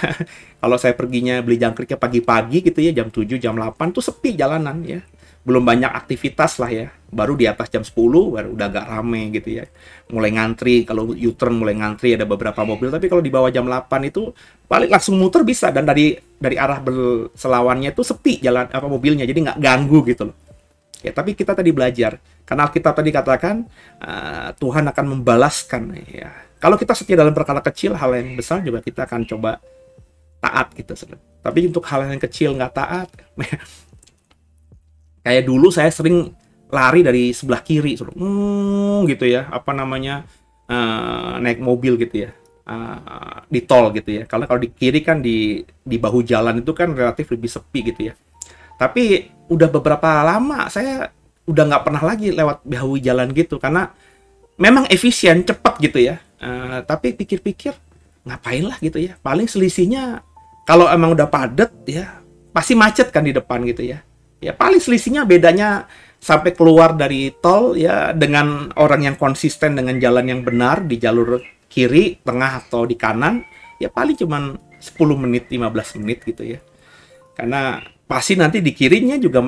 Kalau saya perginya beli jangkriknya pagi-pagi gitu ya, jam 7, jam 8 tuh sepi jalanan ya. Belum banyak aktivitas lah ya. Baru di atas jam 10 baru udah agak rame gitu ya. Mulai ngantri, kalau U-turn mulai ngantri ada beberapa mobil, tapi kalau di bawah jam 8 itu balik langsung muter bisa, dan dari arah berselawannya itu sepi jalan mobilnya, jadi nggak ganggu gitu loh. Ya, tapi kita tadi belajar, karena Alkitab tadi katakan Tuhan akan membalaskan ya. Kalau kita setia dalam perkara kecil, hal yang besar juga kita akan coba taat gitu. Tapi untuk hal yang kecil nggak taat, kayak dulu saya sering lari dari sebelah kiri, gitu ya, naik mobil gitu ya, di tol gitu ya. Kalau di kiri kan di bahu jalan itu kan relatif lebih sepi gitu ya. Tapi udah beberapa lama saya udah nggak pernah lagi lewat bahu jalan gitu, karena memang efisien, cepat gitu ya. Tapi pikir-pikir ngapain lah gitu ya. Paling selisihnya kalau emang udah padat ya pasti macet kan di depan gitu ya. Ya paling selisihnya bedanya sampai keluar dari tol ya dengan orang yang konsisten dengan jalan yang benar di jalur kiri, tengah atau di kanan, ya paling cuman 10 menit, 15 menit gitu ya. Karena pasti nanti di kirinya juga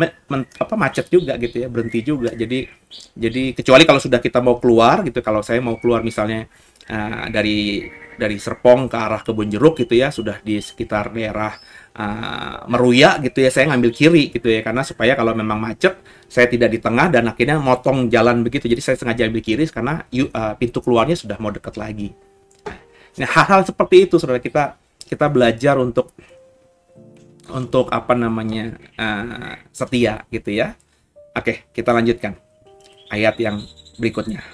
macet juga gitu ya, berhenti juga. Jadi kecuali kalau sudah kita mau keluar gitu, kalau saya mau keluar misalnya dari Serpong ke arah Kebun Jeruk gitu ya, sudah di sekitar daerah Meruya gitu ya, saya ngambil kiri gitu ya, karena supaya kalau memang macet saya tidak di tengah dan akhirnya motong jalan begitu. Jadi saya sengaja ambil kiri karena pintu keluarnya sudah mau dekat lagi. Nah, hal-hal seperti itu saudara, kita belajar untuk apa namanya setia gitu ya. Oke, kita lanjutkan ayat yang berikutnya.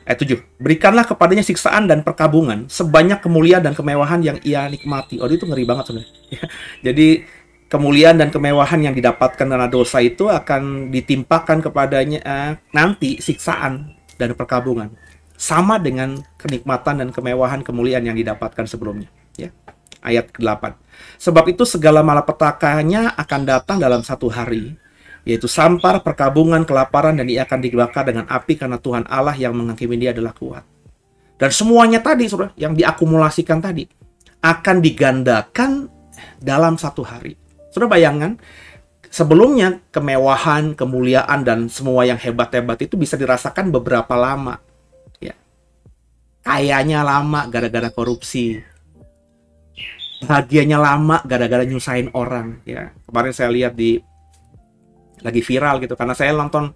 Ayat 7. Berikanlah kepadanya siksaan dan perkabungan sebanyak kemuliaan dan kemewahan yang ia nikmati. Oh, itu ngeri banget sebenarnya. Jadi kemuliaan dan kemewahan yang didapatkan karena dosa itu akan ditimpakan kepadanya nanti siksaan dan perkabungan. Sama dengan kenikmatan dan kemewahan kemuliaan yang didapatkan sebelumnya. Ya. Ayat ke-8. Sebab itu segala malapetakannya akan datang dalam satu hari, yaitu sampar, perkabungan, kelaparan, dan ia akan dibakar dengan api karena Tuhan Allah yang menghakimi dia adalah kuat. Dan semuanya tadi, saudara, yang diakumulasikan tadi, akan digandakan dalam satu hari. Saudara bayangkan, sebelumnya kemewahan, kemuliaan, dan semua yang hebat-hebat itu bisa dirasakan beberapa lama. Ya. Kayanya lama gara-gara korupsi. Bahagianya lama gara-gara nyusahin orang. Ya. Kemarin saya lihat lagi viral gitu, karena saya nonton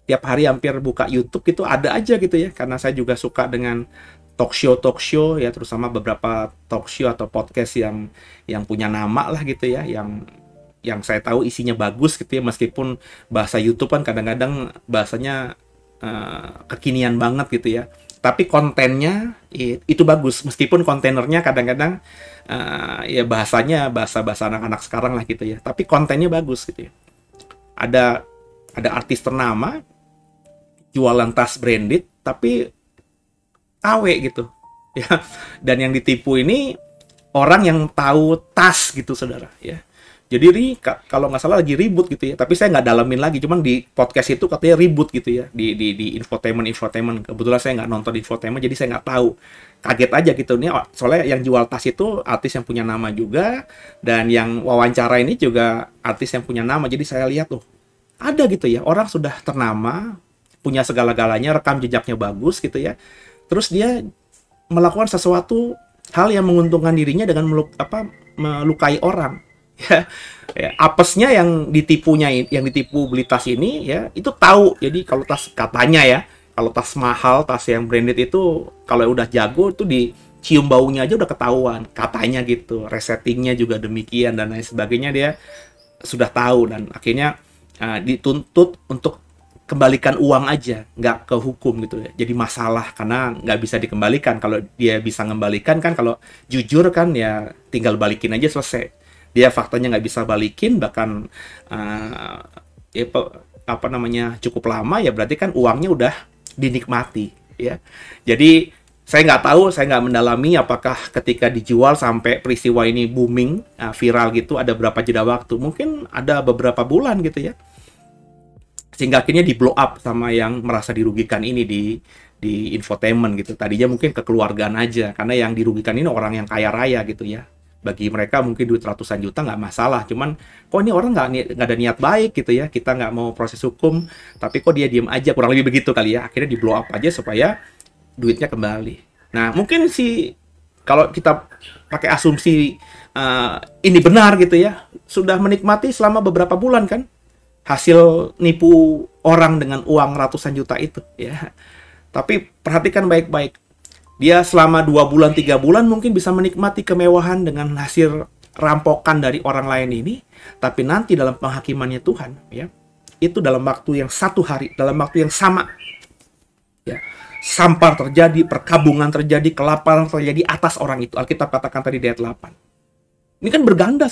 tiap hari hampir buka YouTube gitu, ada aja gitu ya, karena saya juga suka dengan talk show ya, terutama beberapa talk show atau podcast yang punya nama lah gitu ya, yang saya tahu isinya bagus gitu ya, meskipun bahasa YouTube kan kadang-kadang bahasanya kekinian banget gitu ya, tapi kontennya itu bagus, meskipun kontainernya kadang-kadang ya bahasanya bahasa anak-anak sekarang lah gitu ya, tapi kontennya bagus gitu ya. Ada artis ternama jualan tas branded tapi KW gitu ya, dan yang ditipu ini orang yang tahu tas gitu saudara ya. Jadi kalau nggak salah lagi ribut gitu ya, tapi saya nggak dalamin lagi, cuman di podcast itu katanya ribut gitu ya, di infotainment. Kebetulan saya nggak nonton infotainment, jadi saya nggak tahu, kaget aja gitu nih, soalnya yang jual tas itu artis yang punya nama juga, dan yang wawancara ini juga artis yang punya nama. Jadi saya lihat ada gitu ya, orang sudah ternama, punya segala-galanya, rekam jejaknya bagus gitu ya, terus dia melakukan sesuatu hal yang menguntungkan dirinya dengan melukai orang. Ya, apesnya yang ditipu beli tas ini ya, itu tahu. Jadi kalau tas, katanya ya, kalau tas mahal, tas yang branded itu kalau udah jago itu dicium baunya aja udah ketahuan, katanya gitu. Resettingnya juga demikian dan lain sebagainya, dia sudah tahu, dan akhirnya dituntut untuk kembalikan uang aja, nggak ke hukum gitu ya. Jadi masalah karena nggak bisa dikembalikan. Kalau dia bisa mengembalikan kan, kalau jujur kan ya tinggal balikin aja selesai. Dia faktanya nggak bisa balikin, bahkan cukup lama, ya berarti kan uangnya udah dinikmati ya. Jadi saya nggak tahu, saya nggak mendalami apakah ketika dijual sampai peristiwa ini booming, viral gitu, ada berapa jeda waktu, mungkin ada beberapa bulan gitu ya, sehingga akhirnya di blow up sama yang merasa dirugikan ini di infotainment gitu. Tadinya mungkin kekeluargaan aja, karena yang dirugikan ini orang yang kaya raya gitu ya. Bagi mereka mungkin duit ratusan juta nggak masalah, cuman kok ini orang nggak ada niat baik gitu ya, kita nggak mau proses hukum, tapi kok dia diem aja, kurang lebih begitu kali ya. Akhirnya di blow up aja supaya duitnya kembali. Nah mungkin sih kalau kita pakai asumsi ini benar gitu ya, sudah menikmati selama beberapa bulan kan hasil nipu orang dengan uang ratusan juta itu ya. Tapi perhatikan baik-baik, dia selama 2 bulan, 3 bulan mungkin bisa menikmati kemewahan dengan hasil rampokan dari orang lain ini. Tapi nanti dalam penghakimannya Tuhan, ya, itu dalam waktu yang satu hari, dalam waktu yang sama, ya, sampar terjadi, perkabungan terjadi, kelaparan terjadi atas orang itu. Alkitab katakan tadi di ayat 8. Ini kan berganda,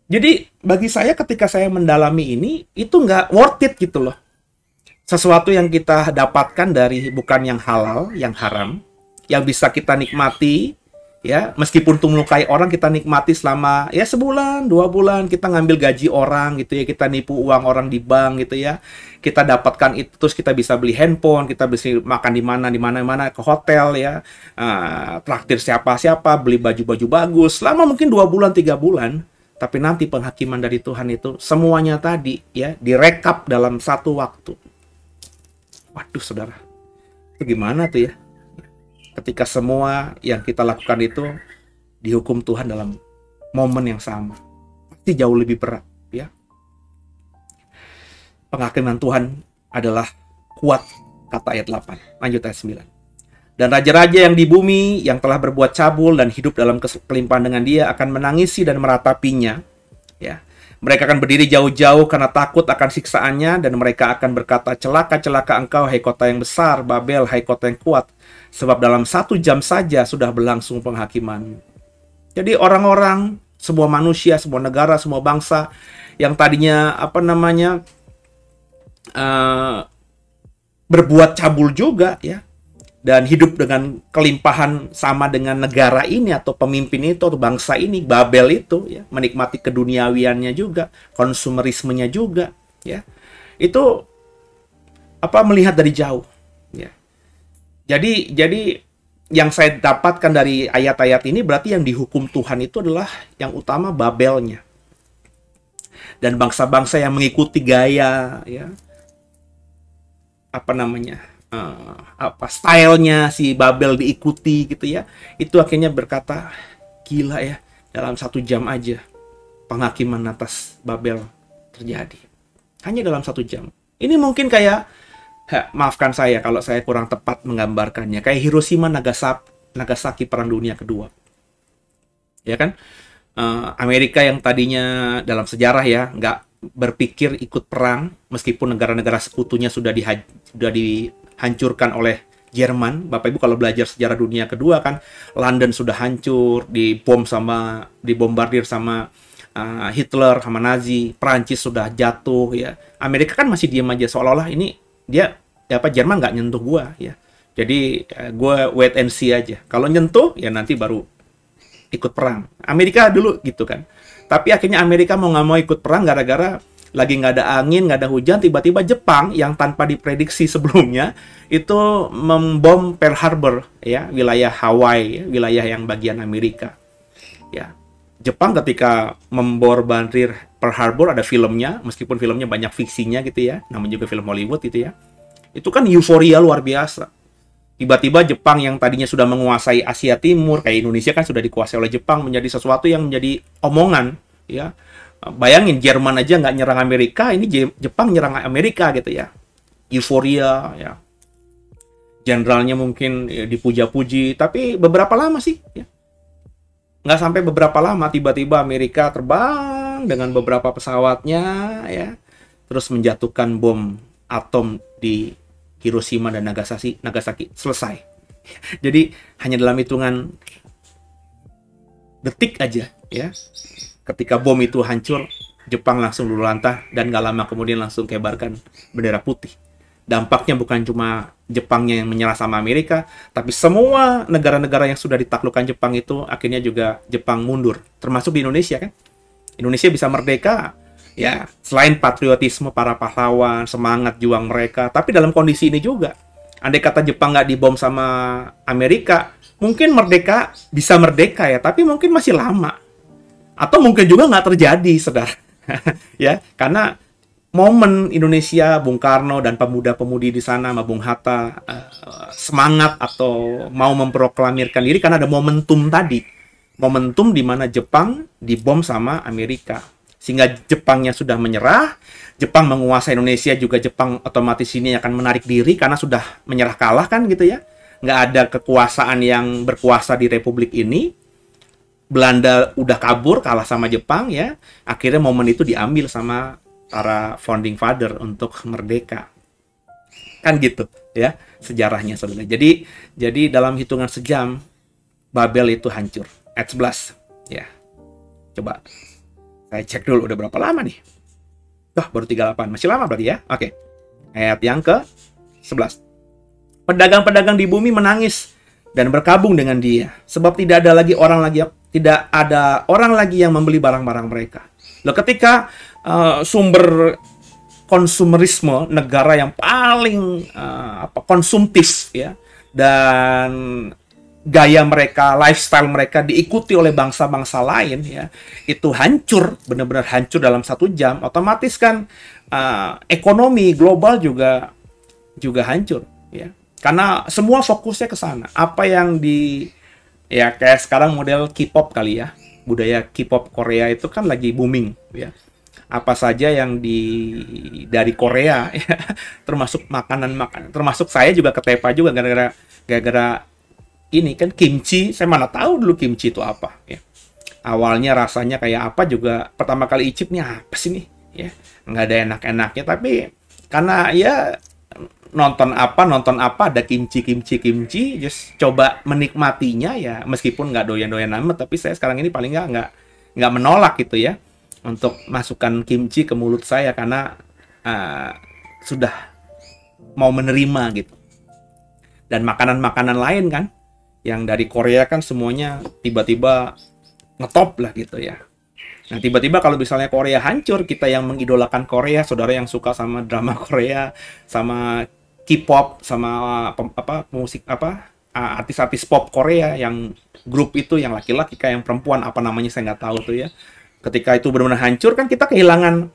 Jadi bagi saya ketika saya mendalami ini, itu nggak worth it gitu loh. Sesuatu yang kita dapatkan dari bukan yang halal, yang haram, yang bisa kita nikmati, Ya, meskipun itu melukai orang, kita nikmati selama ya sebulan, 2 bulan, kita ngambil gaji orang gitu ya, kita nipu uang orang di bank gitu ya. Kita dapatkan itu, terus kita bisa beli handphone, kita bisa makan di mana, ke hotel ya, traktir siapa-siapa, beli baju-baju bagus, selama mungkin 2 bulan, 3 bulan. Tapi nanti penghakiman dari Tuhan itu semuanya tadi ya direkap dalam satu waktu. Waduh, saudara, itu gimana tuh ya? Ketika semua yang kita lakukan itu dihukum Tuhan dalam momen yang sama, pasti jauh lebih berat ya. Penghakiman Tuhan adalah kuat, kata ayat 8. Lanjut ayat 9. Dan raja-raja yang di bumi yang telah berbuat cabul dan hidup dalam kelimpahan dengan dia akan menangisi dan meratapinya ya. Mereka akan berdiri jauh-jauh karena takut akan siksaannya, dan mereka akan berkata, celaka-celaka engkau, hai kota yang besar, Babel, hai kota yang kuat, sebab dalam 1 jam saja sudah berlangsung penghakiman. Jadi orang-orang, semua manusia, semua negara, semua bangsa yang tadinya berbuat cabul juga ya, dan hidup dengan kelimpahan sama dengan negara ini atau pemimpin itu atau bangsa ini, Babel itu ya, menikmati keduniawiannya juga, konsumerismenya juga ya. Itu melihat dari jauh ya. Jadi yang saya dapatkan dari ayat-ayat ini berarti yang dihukum Tuhan itu adalah yang utama Babelnya. Dan bangsa-bangsa yang mengikuti gaya ya, stylenya si Babel diikuti gitu ya, itu akhirnya berkata, gila ya, dalam 1 jam aja penghakiman atas Babel terjadi. Hanya dalam 1 jam. Ini mungkin kayak, maafkan saya kalau saya kurang tepat menggambarkannya, kayak Hiroshima Nagasaki Perang Dunia Kedua. Ya kan? Amerika yang tadinya dalam sejarah ya nggak berpikir ikut perang, meskipun negara-negara sekutunya sudah dihancurkan oleh Jerman. Bapak Ibu kalau belajar sejarah dunia kedua kan, London sudah hancur, dibombardir sama Hitler sama Nazi, Prancis sudah jatuh ya. Amerika kan masih diam aja, seolah-olah ini dia Jerman nggak nyentuh gua ya. Jadi gua wait and see aja. Kalau nyentuh ya nanti baru ikut perang. Amerika dulu gitu kan. Tapi akhirnya Amerika mau nggak mau ikut perang gara-gara lagi nggak ada angin, nggak ada hujan, tiba-tiba Jepang yang tanpa diprediksi sebelumnya itu membom Pearl Harbor ya, wilayah Hawaii, ya, wilayah yang bagian Amerika. Ya. Jepang ketika membombardir Pearl Harbor, ada filmnya, meskipun filmnya banyak fiksinya gitu ya, namanya juga film Hollywood gitu ya. Itu kan euforia luar biasa. Tiba-tiba Jepang yang tadinya sudah menguasai Asia Timur, kayak Indonesia kan sudah dikuasai oleh Jepang, menjadi sesuatu yang menjadi omongan ya. Bayangin Jerman aja nggak nyerang Amerika, ini Jepang nyerang Amerika gitu ya. Euforia ya. Jenderalnya mungkin ya, dipuja-puji, tapi beberapa lama sih ya. Nggak sampai beberapa lama, tiba-tiba Amerika terbang dengan beberapa pesawatnya ya, terus menjatuhkan bom atom di Hiroshima dan Nagasaki, selesai. Jadi hanya dalam hitungan detik aja ya, ketika bom itu hancur, Jepang langsung luluh lantah dan gak lama kemudian langsung kebarkan bendera putih. Dampaknya bukan cuma Jepangnya yang menyerah sama Amerika, tapi semua negara-negara yang sudah ditaklukkan Jepang itu akhirnya juga Jepang mundur, termasuk di Indonesia kan. Indonesia bisa merdeka ya, selain patriotisme para pahlawan, semangat juang mereka, tapi dalam kondisi ini juga, andai kata Jepang nggak dibom sama Amerika, mungkin bisa merdeka ya, tapi mungkin masih lama, atau mungkin juga nggak terjadi, saudara. Ya, karena momen Indonesia, Bung Karno dan pemuda-pemudi di sana, sama Bung Hatta, semangat atau mau memproklamirkan diri karena ada momentum tadi, momentum di mana Jepang dibom sama Amerika. Sehingga Jepangnya sudah menyerah, Jepang menguasai Indonesia, juga Jepang otomatis ini akan menarik diri karena sudah menyerah kalah kan gitu ya. Nggak ada kekuasaan yang berkuasa di Republik ini. Belanda udah kabur, kalah sama Jepang ya. Akhirnya momen itu diambil sama para founding father untuk merdeka. Kan gitu ya sejarahnya saudara. Jadi dalam hitungan sejam Babel itu hancur. Ayat 11 ya. Coba saya cek dulu udah berapa lama nih. Baru 38. Masih lama berarti ya. Oke. Ayat yang ke-11. Pedagang-pedagang di bumi menangis dan berkabung dengan dia, sebab tidak ada orang lagi yang membeli barang-barang mereka. Loh, ketika sumber konsumerisme, negara yang paling konsumtif ya, dan gaya mereka, lifestyle mereka diikuti oleh bangsa-bangsa lain ya, itu hancur, benar-benar hancur dalam 1 jam, otomatis kan ekonomi global juga hancur ya, karena semua fokusnya ke sana. Apa yang ya kayak sekarang model K-pop kali ya, budaya K-pop Korea itu kan lagi booming ya. Apa saja yang dari Korea ya, termasuk makanan, termasuk saya juga ketepa juga gara-gara ini kan kimchi. Saya mana tahu dulu kimchi itu apa ya. Awalnya rasanya kayak apa juga, pertama kali icipnya apa sih nih ya, nggak ada enak-enaknya, tapi karena ya nonton apa ada kimchi, just coba menikmatinya ya, meskipun nggak doyan-doyan amat, tapi saya sekarang ini paling nggak menolak gitu ya untuk masukkan kimchi ke mulut saya, karena sudah mau menerima gitu. Dan makanan-makanan lain kan yang dari Korea kan semuanya tiba-tiba ngetop lah gitu ya. Nah, tiba-tiba kalau misalnya Korea hancur, kita yang mengidolakan Korea, saudara yang suka sama drama Korea, sama K-pop, sama musik artis-artis pop Korea, yang grup itu yang laki-laki kayak yang perempuan, apa namanya saya nggak tahu tuh ya. Ketika itu benar-benar hancur kan, kita kehilangan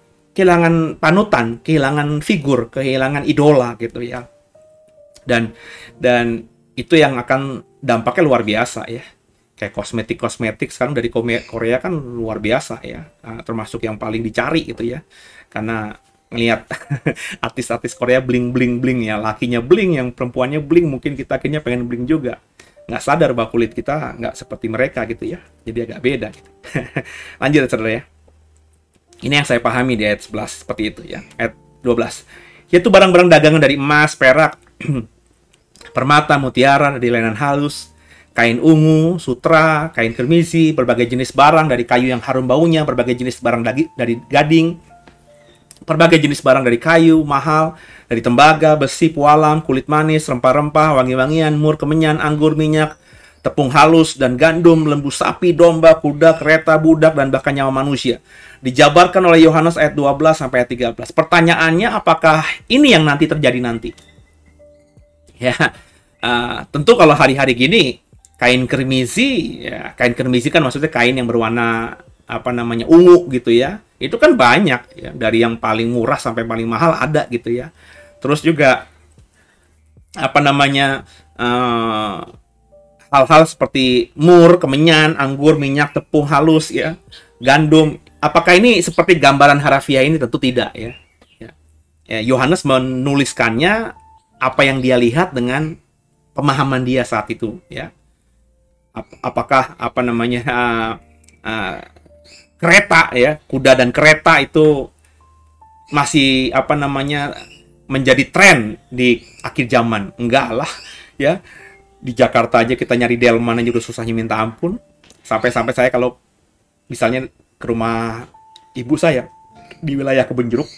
panutan, kehilangan figur, kehilangan idola gitu ya. Dan itu yang akan dampaknya luar biasa ya. Kayak kosmetik sekarang dari Korea kan luar biasa ya, termasuk yang paling dicari gitu ya, karena ngelihat artis-artis Korea bling ya, lakinya bling, yang perempuannya bling, mungkin kita akhirnya pengen bling juga, nggak sadar bahwa kulit kita nggak seperti mereka gitu ya, jadi agak beda gitu. Lanjut saudara ya, ini yang saya pahami di ayat 11 seperti itu ya. Ayat 12, yaitu barang-barang dagangan dari emas, perak, permata, mutiara, dari lainan halus, kain ungu, sutra, kain kirmizi, berbagai jenis barang dari kayu yang harum baunya, berbagai jenis barang dari gading, berbagai jenis barang dari kayu mahal, dari tembaga, besi, pualam, kulit manis, rempah-rempah, wangi-wangian, mur, kemenyan, anggur, minyak, tepung halus, dan gandum, lembu sapi, domba, kuda, kereta, budak, dan bahkan nyawa manusia. Dijabarkan oleh Yohanes ayat 12 sampai ayat 13. Pertanyaannya, apakah ini yang nanti terjadi nanti? Ya, tentu kalau hari-hari gini, kain kirmizi kan maksudnya kain yang berwarna ungu gitu ya. Itu kan banyak ya, dari yang paling murah sampai paling mahal ada gitu ya. Terus juga hal-hal seperti mur, kemenyan, anggur, minyak, tepung halus ya, gandum. Apakah ini seperti gambaran harafiah ini? Tentu tidak ya. Yohanes menuliskannya apa yang dia lihat dengan pemahaman dia saat itu ya. Apakah kereta ya, kuda dan kereta itu masih menjadi tren di akhir zaman? Enggak lah ya. Di Jakarta aja kita nyari delman aja udah susahnya minta ampun. Sampai-sampai saya kalau misalnya ke rumah ibu saya di wilayah Kebun Jeruk,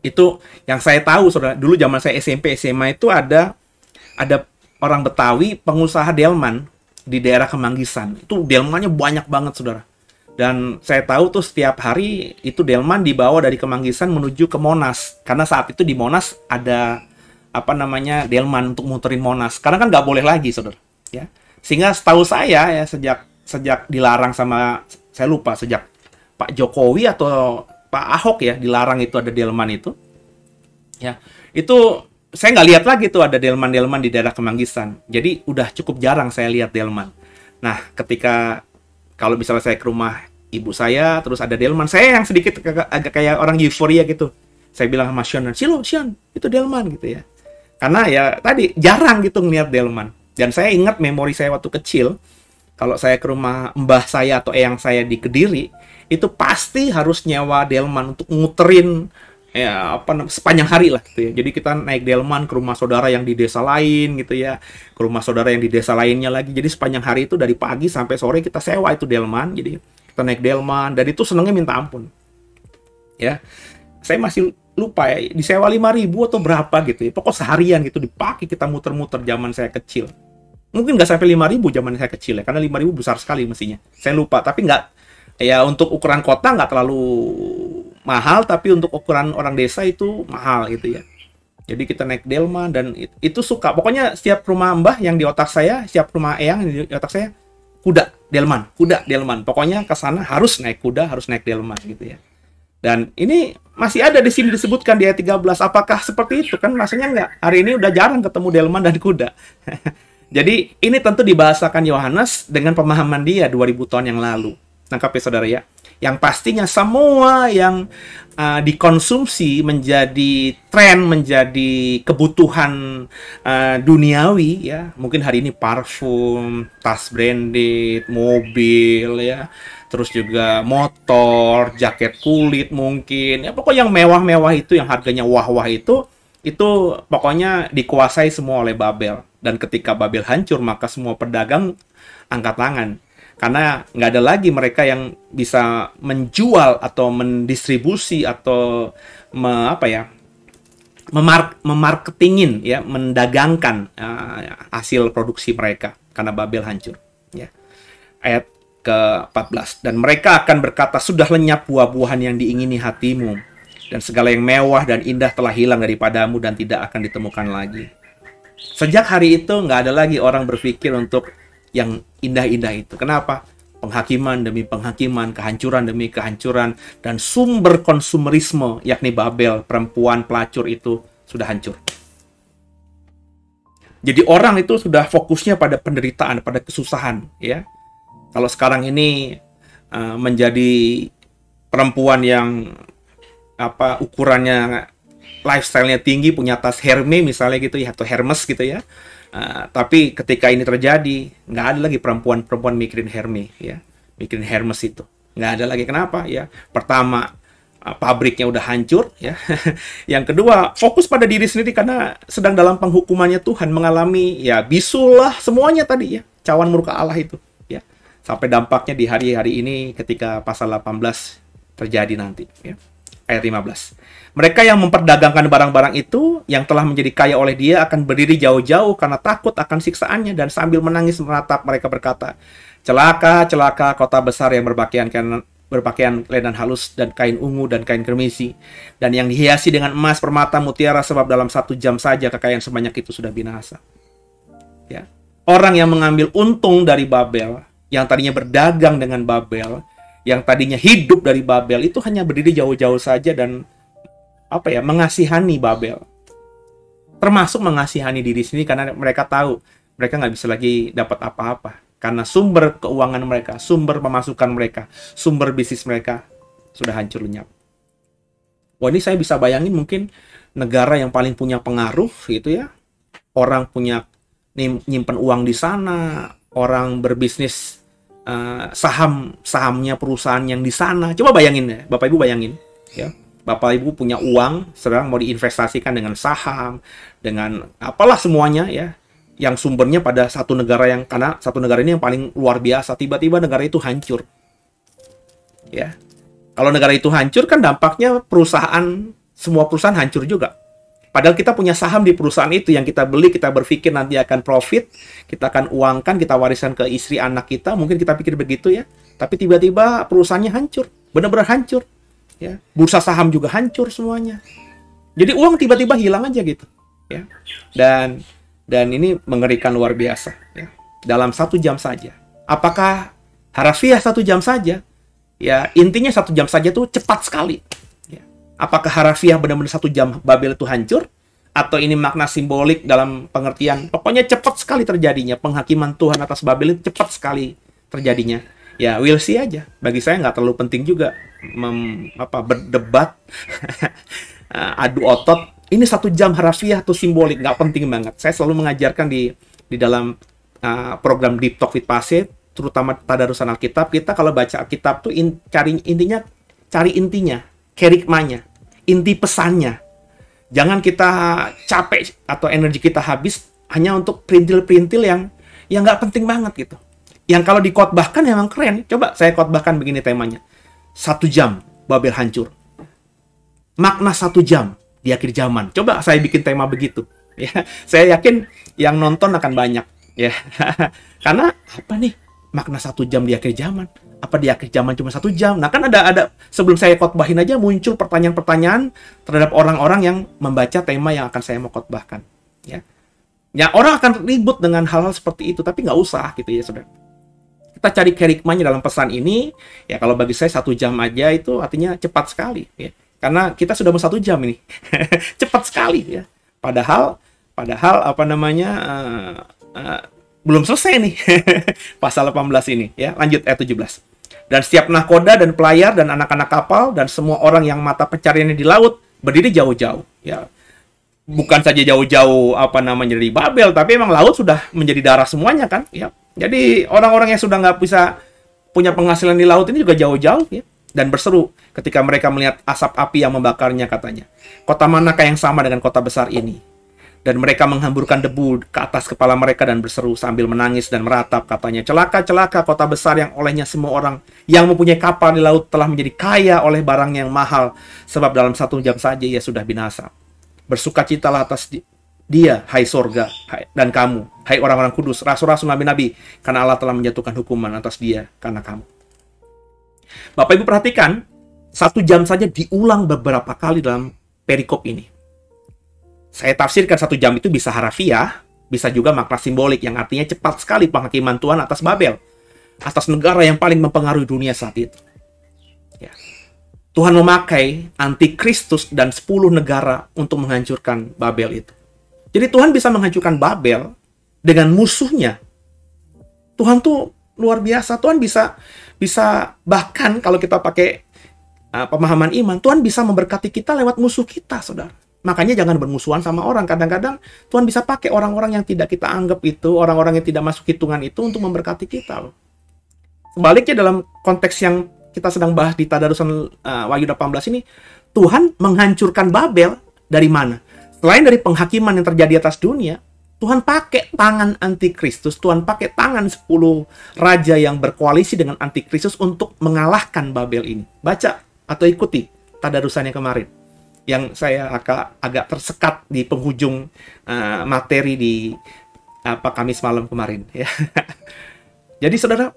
itu yang saya tahu saudara, dulu zaman saya SMP SMA itu ada orang Betawi pengusaha delman di daerah Kemanggisan. Itu delmannya banyak banget saudara. Dan saya tahu tuh setiap hari itu delman dibawa dari Kemanggisan menuju ke Monas. Karena saat itu di Monas ada delman untuk muterin Monas. Karena kan nggak boleh lagi saudara. Ya. Sehingga setahu saya ya sejak dilarang sama, saya lupa sejak Pak Jokowi atau Pak Ahok ya, dilarang itu ada delman itu. Ya, itu saya nggak lihat lagi tuh ada delman-delman di daerah Kemanggisan. Jadi udah cukup jarang saya lihat delman. Nah, ketika kalau misalnya saya ke rumah ibu saya, terus ada delman, saya yang sedikit agak kayak orang euforia gitu. Saya bilang sama Sean, Sean, itu delman gitu ya. Karena ya tadi jarang gitu ngeliat delman. Dan saya ingat memori saya waktu kecil, kalau saya ke rumah mbah saya atau eyang saya di Kediri, itu pasti harus nyewa delman untuk nguterin ya sepanjang hari lah gitu ya. Jadi kita naik delman ke rumah saudara yang di desa lain gitu ya, ke rumah saudara yang di desa lainnya lagi. Jadi sepanjang hari itu dari pagi sampai sore kita sewa itu delman. Jadi kita naik delman dan itu senengnya minta ampun. Ya, saya masih lupa ya, disewa 5.000 atau berapa gitu ya. Pokok seharian gitu dipakai kita muter-muter zaman saya kecil. mungkin nggak sampai 5.000 zaman saya kecil ya, karena 5.000 besar sekali mestinya. Saya lupa, tapi nggak, ya untuk ukuran kota nggak terlalu mahal, tapi untuk ukuran orang desa itu mahal gitu ya. Jadi kita naik delman dan itu suka. Pokoknya setiap rumah mbah yang di otak saya, setiap rumah eyang yang di otak saya, kuda, delman, kuda, delman. Pokoknya ke sana harus naik kuda, harus naik delman gitu ya. Dan ini masih ada di sini disebutkan di ayat 13. Apakah seperti itu? Kan rasanya nggak. Hari ini udah jarang ketemu delman dan kuda. Jadi ini tentu dibahasakan Yohanes dengan pemahaman dia 2000 tahun yang lalu. Nangkap ya saudara ya. Yang pastinya semua yang dikonsumsi menjadi tren, menjadi kebutuhan duniawi ya. Mungkin hari ini parfum, tas branded, mobil ya. Terus juga motor, jaket kulit mungkin. Ya pokoknya yang mewah-mewah itu, yang harganya wah-wah itu pokoknya dikuasai semua oleh Babel. Dan ketika Babel hancur, maka semua pedagang angkat tangan. Karena nggak ada lagi mereka yang bisa menjual atau mendistribusi atau memarketingin ya, mendagangkan hasil produksi mereka karena Babel hancur. Ya. Ayat ke-14. Dan mereka akan berkata, sudah lenyap buah-buahan yang diingini hatimu, dan segala yang mewah dan indah telah hilang daripadamu dan tidak akan ditemukan lagi. Sejak hari itu nggak ada lagi orang berpikir untuk yang indah-indah itu. Kenapa? Penghakiman demi penghakiman, kehancuran demi kehancuran, dan sumber konsumerisme, yakni Babel, perempuan pelacur itu sudah hancur. Jadi orang itu sudah fokusnya pada penderitaan, pada kesusahan. Ya, kalau sekarang ini menjadi perempuan yang ukurannya, lifestyle-nya tinggi, punya tas Hermes misalnya gitu ya, atau Hermes gitu ya. Tapi ketika ini terjadi, nggak ada lagi perempuan mikirin Hermes ya, mikirin Hermes itu nggak ada lagi. Kenapa ya? Pertama, pabriknya udah hancur ya. Yang kedua, fokus pada diri sendiri karena sedang dalam penghukumannya Tuhan, mengalami ya bisulah semuanya tadi ya, cawan murka Allah itu ya. Sampai dampaknya di hari-hari ini ketika pasal 18 terjadi nanti ya. Ayat 15. Mereka yang memperdagangkan barang-barang itu, yang telah menjadi kaya oleh dia, akan berdiri jauh-jauh karena takut akan siksaannya, dan sambil menangis meratap mereka berkata, celaka, celaka kota besar yang berpakaian lenan halus dan kain ungu dan kain kermisi, dan yang dihiasi dengan emas, permata, mutiara, sebab dalam 1 jam saja kekayaan sebanyak itu sudah binasa. Ya. Orang yang mengambil untung dari Babel, yang tadinya berdagang dengan Babel, yang tadinya hidup dari Babel, itu hanya berdiri jauh-jauh saja dan mengasihani Babel. Termasuk mengasihani diri sendiri karena mereka tahu mereka nggak bisa lagi dapat apa-apa. Karena sumber keuangan mereka, sumber pemasukan mereka, sumber bisnis mereka sudah hancur lenyap. Wah, ini saya bisa bayangin mungkin negara yang paling punya pengaruh gitu ya. Orang punya nyimpen uang di sana, orang berbisnis sahamnya perusahaan yang di sana. Coba bayangin ya, Bapak Ibu bayangin ya. Bapak Ibu punya uang sedang mau diinvestasikan dengan saham, dengan apalah semuanya ya, yang sumbernya pada satu negara, yang karena satu negara ini yang paling luar biasa, tiba-tiba negara itu hancur. Ya. Kalau negara itu hancur kan dampaknya semua perusahaan hancur juga. Padahal kita punya saham di perusahaan itu yang kita beli, kita berpikir nanti akan profit, kita akan uangkan, kita wariskan ke istri anak kita, mungkin kita pikir begitu ya. Tapi tiba-tiba perusahaannya hancur, benar-benar hancur. Ya, bursa saham juga hancur semuanya. Jadi uang tiba-tiba hilang aja gitu. Ya, dan ini mengerikan luar biasa. Ya, dalam 1 jam saja. Apakah harafiah 1 jam saja? Ya, intinya 1 jam saja tuh cepat sekali. Ya. Apakah harafiah benar-benar 1 jam Babel itu hancur? Atau ini makna simbolik dalam pengertian? Pokoknya cepat sekali terjadinya. Penghakiman Tuhan atas Babel itu cepat sekali terjadinya. Ya, we'll see aja. Bagi saya nggak terlalu penting juga berdebat, adu otot. Ini 1 jam harafiah atau simbolik, nggak penting banget. Saya selalu mengajarkan di dalam program Deep Talk with Pastor, terutama tadarusan Alkitab. Kita kalau baca Alkitab tuh cari intinya, kerikmanya, inti pesannya. Jangan kita capek atau energi kita habis hanya untuk perintil-perintil yang nggak penting banget gitu. Yang kalau dikotbahkan memang keren. Coba saya khotbahkan begini temanya. 1 jam Babel hancur. Makna 1 jam di akhir zaman. Coba saya bikin tema begitu. Ya, saya yakin yang nonton akan banyak. Ya, karena apa nih makna 1 jam di akhir zaman? Apa di akhir zaman cuma 1 jam? Nah kan ada sebelum saya khotbahin aja muncul pertanyaan-pertanyaan terhadap orang-orang yang membaca tema yang akan saya mau khotbahkan. Ya, orang akan ribut dengan hal-hal seperti itu, tapi nggak usah gitu ya saudara. Kita cari hikmahnya dalam pesan ini. Ya kalau bagi saya 1 jam aja itu artinya cepat sekali. Ya. Karena kita sudah mau 1 jam ini, cepat sekali ya. Padahal apa namanya? Belum selesai nih pasal 18 ini ya. Lanjut ayat 17. Dan setiap nahkoda dan pelayar dan anak-anak kapal dan semua orang yang mata pencariannya di laut berdiri jauh-jauh ya. Bukan saja jauh-jauh apa namanya dari Babel, tapi emang laut sudah menjadi darah semuanya kan ya. Jadi orang-orang yang sudah nggak bisa punya penghasilan di laut ini juga jauh-jauh ya, dan berseru ketika mereka melihat asap api yang membakarnya katanya. Kota manakah yang sama dengan kota besar ini? Dan mereka menghamburkan debu ke atas kepala mereka dan berseru sambil menangis dan meratap katanya, celaka, celaka kota besar yang olehnya semua orang yang mempunyai kapal di laut telah menjadi kaya oleh barang yang mahal, sebab dalam 1 jam saja ia sudah binasa. Bersukacitalah atas dia, hai sorga, dan kamu, hai orang-orang kudus, rasul-rasul, nabi-nabi, karena Allah telah menjatuhkan hukuman atas dia karena kamu. Bapak Ibu perhatikan, 1 jam saja diulang beberapa kali dalam perikop ini. Saya tafsirkan 1 jam itu bisa harafiah, bisa juga makna simbolik yang artinya cepat sekali penghakiman Tuhan atas Babel, atas negara yang paling mempengaruhi dunia saat itu. Ya. Tuhan memakai antikristus dan 10 negara untuk menghancurkan Babel itu. Jadi Tuhan bisa menghancurkan Babel dengan musuhnya. Tuhan tuh luar biasa. Tuhan bisa bahkan kalau kita pakai pemahaman iman, Tuhan bisa memberkati kita lewat musuh kita, saudara. Makanya jangan bermusuhan sama orang. Kadang-kadang Tuhan bisa pakai orang-orang yang tidak kita anggap itu, orang-orang yang tidak masuk hitungan itu untuk memberkati kita loh. Sebaliknya dalam konteks yang kita sedang bahas di Tadarusan Wahyu 18 ini, Tuhan menghancurkan Babel dari mana? Selain dari penghakiman yang terjadi atas dunia, Tuhan pakai tangan antikristus, Tuhan pakai tangan 10 raja yang berkoalisi dengan antikristus untuk mengalahkan Babel ini. Baca atau ikuti Tadarusan yang kemarin, yang saya agak tersekat di penghujung materi di Kamis malam kemarin ya. Jadi saudara,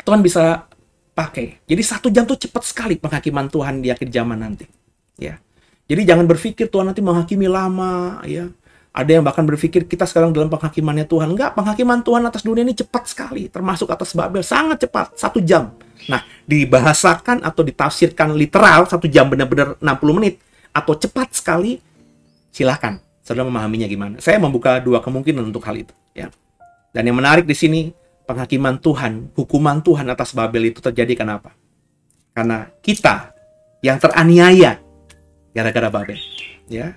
Tuhan bisa pakai. Jadi 1 jam tuh cepat sekali penghakiman Tuhan di akhir zaman nanti ya. Jadi jangan berpikir Tuhan nanti menghakimi lama ya. Ada yang bahkan berpikir kita sekarang dalam penghakimannya Tuhan. Enggak, penghakiman Tuhan atas dunia ini cepat sekali, termasuk atas Babel, sangat cepat, 1 jam. Nah, dibahasakan atau ditafsirkan literal 1 jam benar-benar 60 menit atau cepat sekali, silahkan saudara memahaminya gimana. Saya membuka 2 kemungkinan untuk hal itu ya. Dan yang menarik di sini, penghakiman Tuhan, hukuman Tuhan atas Babel itu terjadi kenapa? Karena kita yang teraniaya gara-gara Babel ya.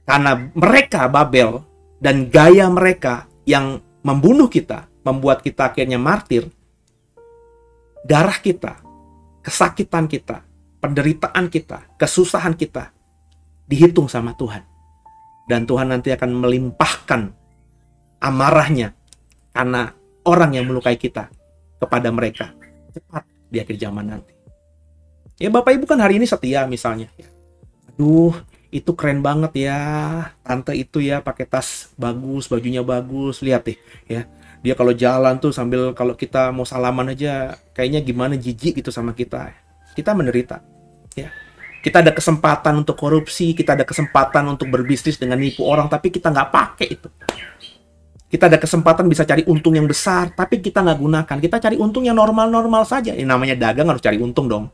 Karena mereka Babel dan gaya mereka yang membunuh kita, membuat kita akhirnya martir, darah kita, kesakitan kita, penderitaan kita, kesusahan kita dihitung sama Tuhan. Dan Tuhan nanti akan melimpahkan amarahnya karena orang yang melukai kita kepada mereka cepat di akhir zaman nanti. Ya Bapak Ibu kan hari ini setia misalnya. Aduh, itu keren banget ya, tante itu ya pakai tas bagus, bajunya bagus, lihat deh ya. Dia kalau jalan tuh sambil kalau kita mau salaman aja kayaknya gimana, jijik gitu sama kita. Kita menderita ya. Kita ada kesempatan untuk korupsi, kita ada kesempatan untuk berbisnis dengan nipu orang, tapi kita nggak pakai itu. Kita ada kesempatan bisa cari untung yang besar, tapi kita nggak gunakan. Kita cari untung yang normal-normal saja. Ini namanya dagang, harus cari untung dong.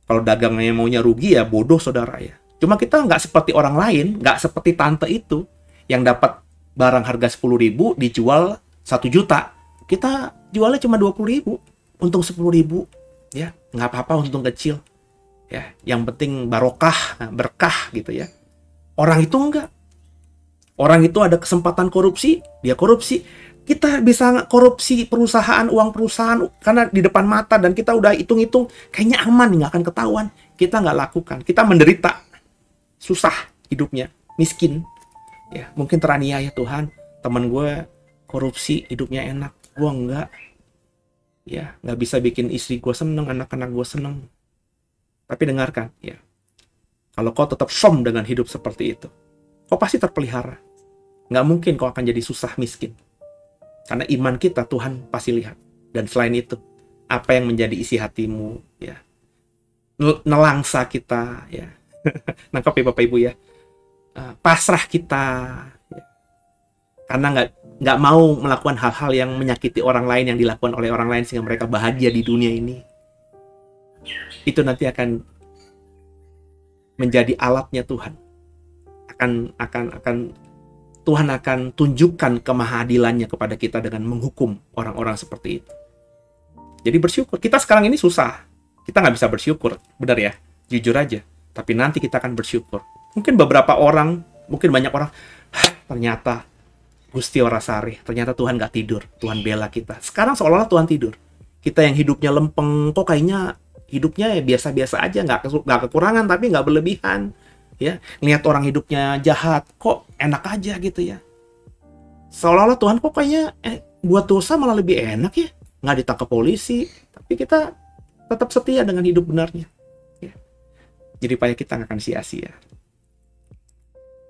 Kalau dagangnya maunya rugi ya bodoh saudara ya. Cuma kita nggak seperti orang lain, nggak seperti tante itu yang dapat barang harga 10.000 dijual 1 juta. Kita jualnya cuma 20.000, untung 10.000 ya, nggak apa-apa untung kecil ya. Yang penting barokah, berkah gitu ya. Orang itu enggak. Orang itu ada kesempatan korupsi, dia korupsi. Kita bisa korupsi perusahaan, uang perusahaan karena di depan mata dan kita udah hitung-hitung kayaknya aman, nggak akan ketahuan. Kita nggak lakukan, kita menderita. Susah hidupnya, miskin ya, mungkin teraniaya. Tuhan, teman gue korupsi hidupnya enak, gue enggak ya, nggak bisa bikin istri gue seneng, anak-anak gue seneng. Tapi dengarkan ya, kalau kau tetap som dengan hidup seperti itu, kau pasti terpelihara. Nggak mungkin kau akan jadi susah miskin. Karena iman kita Tuhan pasti lihat. Dan selain itu, apa yang menjadi isi hatimu, ya, nelangsa kita, ya, nangkap ya Bapak Ibu ya, pasrah kita, ya. Karena nggak mau melakukan hal-hal yang menyakiti orang lain yang dilakukan oleh orang lain sehingga mereka bahagia di dunia ini. Itu nanti akan menjadi alatnya Tuhan. Tuhan akan tunjukkan kemahadilannya kepada kita dengan menghukum orang-orang seperti itu. Jadi bersyukur. Kita sekarang ini susah. Kita nggak bisa bersyukur. Benar ya? Jujur aja. Tapi nanti kita akan bersyukur. Mungkin beberapa orang, mungkin banyak orang, ternyata Gusti Orasari, ternyata Tuhan nggak tidur. Tuhan bela kita. Sekarang seolah-olah Tuhan tidur. Kita yang hidupnya lempeng, kok kayaknya hidupnya ya biasa-biasa aja. Nggak kekurangan, tapi nggak berlebihan. Ya, lihat orang hidupnya jahat, kok enak aja gitu ya. Seolah-olah Tuhan kok kayaknya buat dosa malah lebih enak ya. Nggak ditangkap polisi, tapi kita tetap setia dengan hidup benarnya. Ya. Jadi supaya kita nggak akan sia-sia.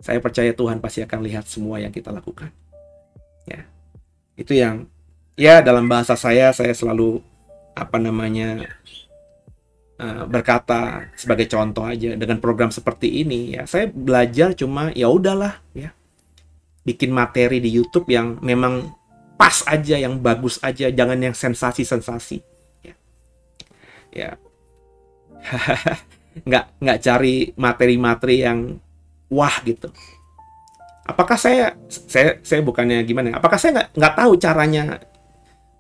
Saya percaya Tuhan pasti akan lihat semua yang kita lakukan. Ya, itu yang, ya dalam bahasa saya selalu berkata sebagai contoh aja dengan program seperti ini ya, saya belajar cuma ya udahlah ya, bikin materi di YouTube yang memang pas aja, yang bagus aja, jangan yang sensasi-sensasi ya. Ya. nggak cari materi-materi yang wah gitu. Apakah saya bukannya gimana? Apakah saya nggak tahu caranya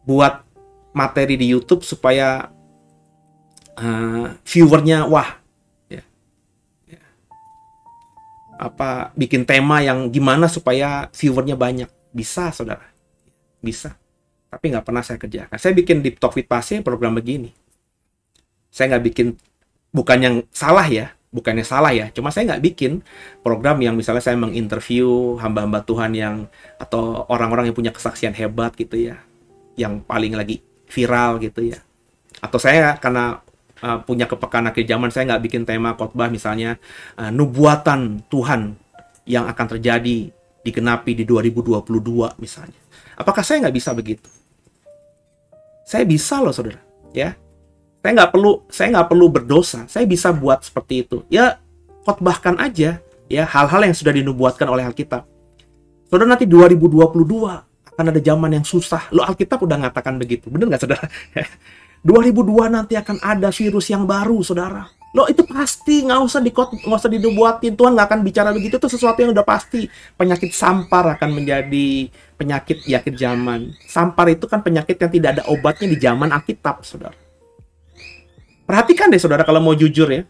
buat materi di YouTube supaya viewernya wah, ya. Ya. Apa bikin tema yang gimana supaya viewernya banyak? Bisa, saudara, bisa. Tapi nggak pernah saya kerjakan. Saya bikin Deep Talk with Pastor program begini. Saya nggak bikin, bukannya salah ya. Cuma saya nggak bikin program yang misalnya saya menginterview hamba-hamba Tuhan yang, atau orang-orang yang punya kesaksian hebat gitu ya, yang paling lagi viral gitu ya. Atau saya karena punya kepekaan akhir zaman, saya nggak bikin tema khotbah misalnya nubuatan Tuhan yang akan terjadi digenapi di 2022 misalnya. Apakah saya nggak bisa begitu? Saya bisa loh saudara, ya. Saya nggak perlu berdosa. Saya bisa buat seperti itu. Ya khotbahkan aja ya hal-hal yang sudah dinubuatkan oleh Alkitab. Saudara, nanti 2022 akan ada zaman yang susah. Lo Alkitab udah ngatakan begitu, bener nggak saudara? 2002 nanti akan ada virus yang baru, saudara. Loh itu pasti, nggak usah dinubuatin. Tuhan nggak akan bicara begitu, itu sesuatu yang udah pasti. Penyakit sampar akan menjadi penyakit di akhir zaman. Sampar itu kan penyakit yang tidak ada obatnya di zaman Alkitab, saudara. Perhatikan deh, saudara, kalau mau jujur ya,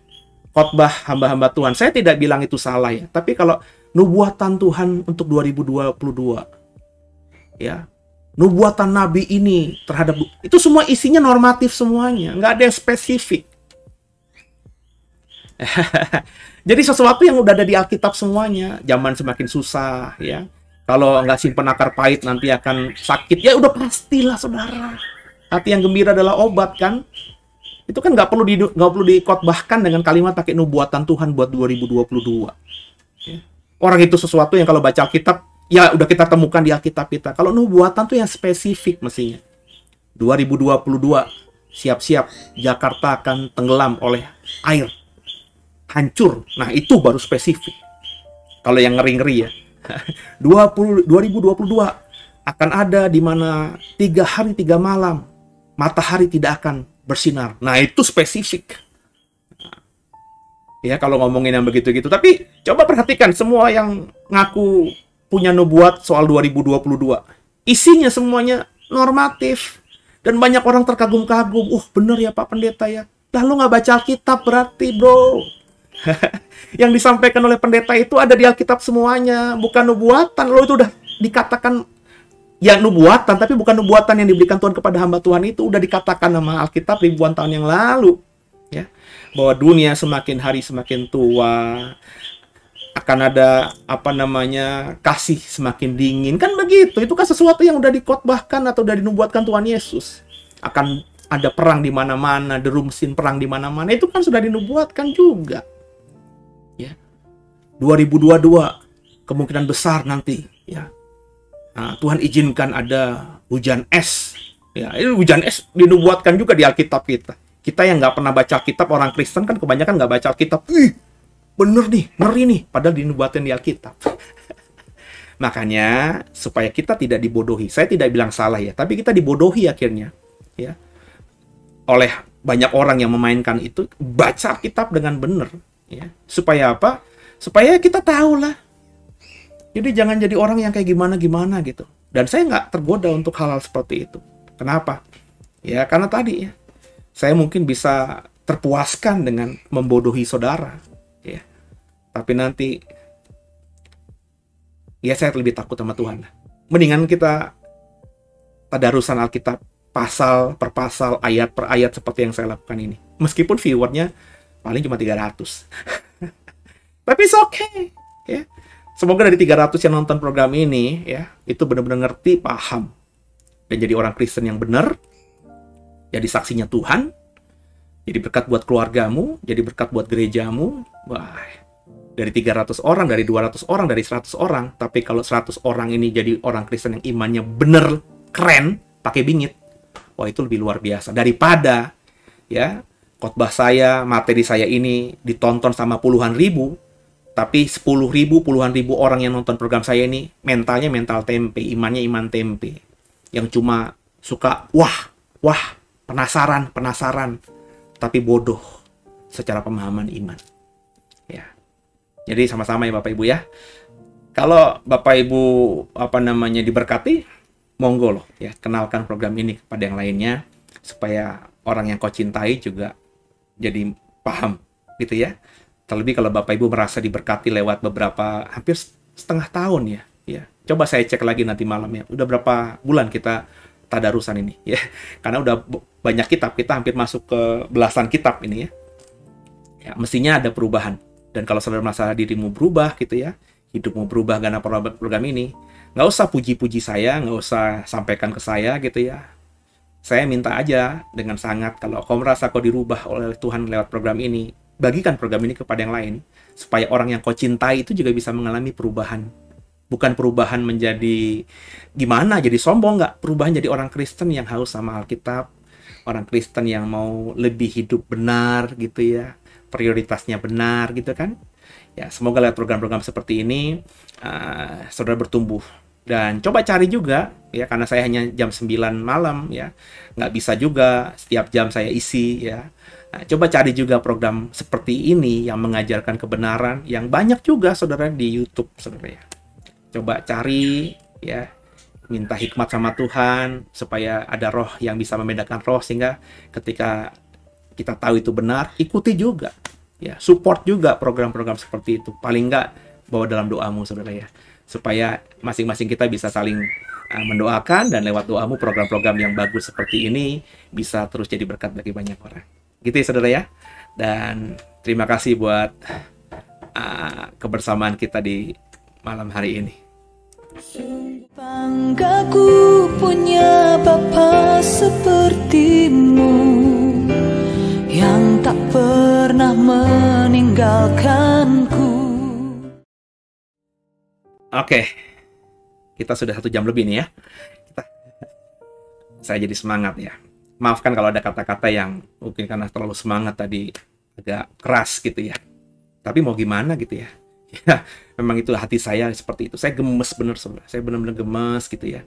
khotbah hamba-hamba Tuhan. Saya tidak bilang itu salah ya, tapi kalau nubuatan Tuhan untuk 2022, ya, nubuatan Nabi ini terhadap, itu semua isinya normatif semuanya, nggak ada yang spesifik. Jadi sesuatu yang udah ada di Alkitab semuanya. Zaman semakin susah ya, kalau nggak simpen akar pahit nanti akan sakit. Ya udah pastilah saudara, hati yang gembira adalah obat kan. Itu kan nggak perlu dikhotbahkan dengan kalimat pakai nubuatan Tuhan buat 2022 ya. Orang itu sesuatu yang kalau baca Alkitab ya udah kita temukan di Alkitab kita. Kalau nubuatan tuh yang spesifik mestinya. 2022, siap-siap Jakarta akan tenggelam oleh air. Hancur. Nah, itu baru spesifik. Kalau yang ngeri-ngeri ya. 2022 akan ada di mana 3 hari 3 malam matahari tidak akan bersinar. Nah, itu spesifik. Ya, kalau ngomongin yang begitu-gitu. Tapi coba perhatikan semua yang ngaku punya nubuat soal 2022. Isinya semuanya normatif. Dan banyak orang terkagum-kagum. Bener ya Pak Pendeta ya. Lah lo nggak baca Alkitab berarti bro. Yang disampaikan oleh pendeta itu ada di Alkitab semuanya. Bukan nubuatan. Lo itu udah dikatakan ya nubuatan. Tapi bukan nubuatan yang diberikan Tuhan kepada hamba Tuhan itu. Udah dikatakan sama Alkitab ribuan tahun yang lalu. Ya, bahwa dunia semakin hari semakin tua. Akan ada kasih semakin dingin kan begitu. Itu kan sesuatu yang udah dikhotbahkan atau udah dinubuatkan Tuhan Yesus. Akan ada perang di mana-mana, deru mesin perang di mana-mana. Itu kan sudah dinubuatkan juga. Ya. 2022 kemungkinan besar nanti Ya. Nah, Tuhan izinkan ada hujan es. Ya, ini hujan es dinubuatkan juga di Alkitab kita. Kita yang nggak pernah baca Alkitab, orang Kristen kan kebanyakan nggak baca Alkitab. Ih, bener nih, ngeri nih. Padahal dinubuatin di Alkitab. Makanya, supaya kita tidak dibodohi. Saya tidak bilang salah ya, tapi kita dibodohi akhirnya. Ya, oleh banyak orang yang memainkan itu, baca Alkitab dengan benar. Ya. Supaya apa? Supaya kita tahu lah. Jadi jangan jadi orang yang kayak gimana-gimana gitu. Dan saya nggak tergoda untuk hal-hal seperti itu. Kenapa? Ya, karena tadi ya, saya mungkin bisa terpuaskan dengan membodohi saudara. Ya. Tapi nanti, ya saya lebih takut sama Tuhan. Mendingan kita tadarusan Alkitab, pasal per pasal, ayat per ayat seperti yang saya lakukan ini. Meskipun viewernya paling cuma 300. Tapi it's okay. Ya. Semoga dari 300 yang nonton program ini, ya, itu benar-benar ngerti, paham. Dan jadi orang Kristen yang benar, jadi saksinya Tuhan, jadi berkat buat keluargamu, jadi berkat buat gerejamu. Wah, dari 300 orang, dari 200 orang, dari 100 orang. Tapi kalau 100 orang ini jadi orang Kristen yang imannya bener, keren, pakai bingit, wah itu lebih luar biasa. Daripada, ya, khotbah saya, materi saya ini ditonton sama puluhan ribu, tapi 10.000, puluhan ribu orang yang nonton program saya ini, mentalnya mental tempe, imannya iman tempe. Yang cuma suka, wah, penasaran, tapi bodoh secara pemahaman iman. Ya. Jadi sama-sama ya Bapak Ibu ya. Kalau Bapak Ibu diberkati, monggo loh ya, kenalkan program ini kepada yang lainnya supaya orang yang kau cintai juga jadi paham gitu ya. Terlebih kalau Bapak Ibu merasa diberkati lewat beberapa hampir setengah tahun ya. Ya, coba saya cek lagi nanti malam ya. Udah berapa bulan kita tadarusan ini ya. Karena udah banyak kitab, kita hampir masuk ke belasan kitab ini ya. Ya, mestinya ada perubahan. Dan kalau saudara merasa dirimu berubah gitu ya, hidupmu berubah karena program ini, nggak usah puji-puji saya, nggak usah sampaikan ke saya gitu ya. Saya minta aja dengan sangat, kalau kau merasa kau dirubah oleh Tuhan lewat program ini, bagikan program ini kepada yang lain, supaya orang yang kau cintai itu juga bisa mengalami perubahan. Bukan perubahan menjadi gimana, jadi sombong, nggak. Perubahan jadi orang Kristen yang haus sama Alkitab, orang Kristen yang mau lebih hidup benar gitu ya, prioritasnya benar gitu kan. Ya, semoga lewat program-program seperti ini, saudara bertumbuh. Dan coba cari juga, ya, karena saya hanya jam 9 malam, ya, nggak bisa juga setiap jam saya isi, ya. Nah, coba cari juga program seperti ini yang mengajarkan kebenaran, yang banyak juga, saudara, di YouTube, saudara, ya. Coba cari, ya, minta hikmat sama Tuhan, supaya ada roh yang bisa membedakan roh, sehingga ketika kita tahu itu benar, ikuti juga. Ya, support juga program-program seperti itu. Paling nggak, bawa dalam doamu, saudara, ya. Supaya masing-masing kita bisa saling mendoakan, dan lewat doamu program-program yang bagus seperti ini bisa terus jadi berkat bagi banyak orang. Gitu ya, saudara, ya. Dan terima kasih buat kebersamaan kita di malam hari ini. Banggaku punya Bapa sepertimu, yang tak pernah meninggalkanku. Oke, kita sudah 1 jam lebih nih ya. Saya jadi semangat ya. Maafkan kalau ada kata-kata yang mungkin karena terlalu semangat tadi agak keras gitu ya. Tapi mau gimana gitu ya. Ya, memang itu hati saya seperti itu. Saya gemes bener sebenarnya. Saya benar-benar gemes gitu ya.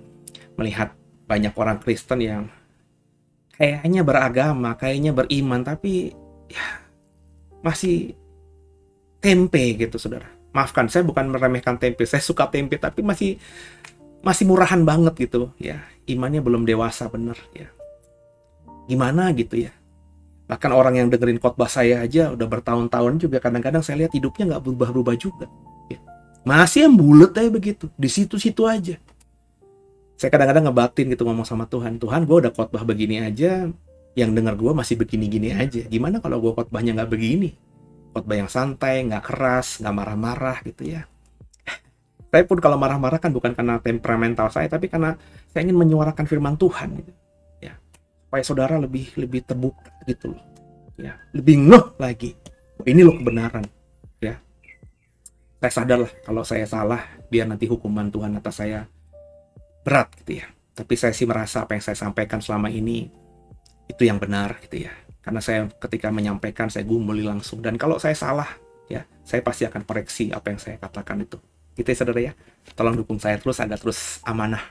Melihat banyak orang Kristen yang kayaknya beragama, kayaknya beriman, tapi ya masih tempe gitu, saudara. Maafkan, saya bukan meremehkan tempe. Saya suka tempe, tapi masih murahan banget gitu ya. Imannya belum dewasa bener ya. Gimana gitu ya. Bahkan orang yang dengerin khotbah saya aja udah bertahun-tahun juga, kadang-kadang saya lihat hidupnya nggak berubah-ubah juga ya. Masih yang bulet aja begitu, di situ-situ aja. Saya kadang-kadang ngebatin gitu, ngomong sama Tuhan, Tuhan, gue udah khotbah begini aja, yang denger gue masih begini-gini aja. Gimana kalau gue khotbahnya nggak begini? Khotbah yang santai, nggak keras, nggak marah-marah gitu ya. Saya pun kalau marah-marah kan bukan karena temperamental saya, tapi karena saya ingin menyuarakan firman Tuhan gitu. Ya. Supaya saudara lebih terbuka gitu loh. Ya, lebih ngeh lagi. Ini loh kebenaran. Ya. Saya sadar lah kalau saya salah, biar nanti hukuman Tuhan atas saya berat gitu ya. Tapi saya sih merasa apa yang saya sampaikan selama ini itu yang benar gitu ya. Karena saya ketika menyampaikan saya gumuli langsung, dan kalau saya salah ya, saya pasti akan koreksi apa yang saya katakan itu. Gitu ya saudara ya. Tolong dukung saya terus agar terus amanah,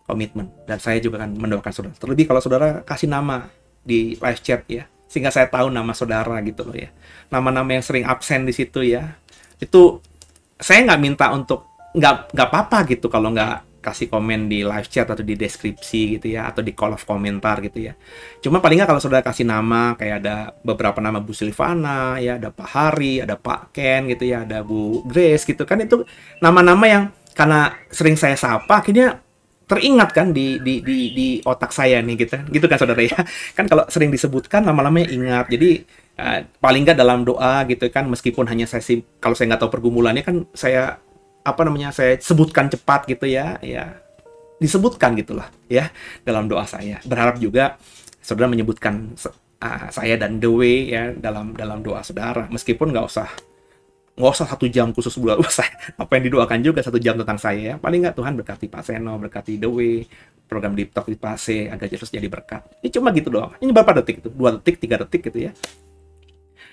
komitmen, dan saya juga akan mendoakan saudara. Terlebih kalau saudara kasih nama di live chat ya, sehingga saya tahu nama saudara gitu loh ya. Nama-nama yang sering absen di situ ya. Itu saya nggak minta untuk nggak apa-apa gitu kalau nggak kasih komen di live chat atau di deskripsi gitu ya, atau di kolom komentar gitu ya. Cuma paling nggak kalau saudara kasih nama, kayak ada beberapa nama Bu Silvana ya, ada Pak Hari, ada Pak Ken gitu ya, ada Bu Grace gitu kan, itu nama-nama yang karena sering saya sapa akhirnya teringat kan di otak saya nih gitu kan saudara ya. Kan kalau sering disebutkan lama-lamanya ingat. Jadi paling nggak dalam doa gitu kan, meskipun hanya kalau saya nggak tahu pergumulannya kan, saya saya sebutkan cepat gitu ya disebutkan gitulah ya dalam doa saya. Berharap juga saudara menyebutkan saya dan The Way ya dalam doa saudara, meskipun nggak usah 1 jam khusus buat saya, apa yang didoakan juga 1 jam tentang saya ya. Paling nggak Tuhan berkati Pak Seno, berkati The Way, program Deep Talk di Pase, agar Yesus jadi berkat. Ini cuma gitu doang. Ini berapa detik itu? 2 detik, 3 detik gitu ya.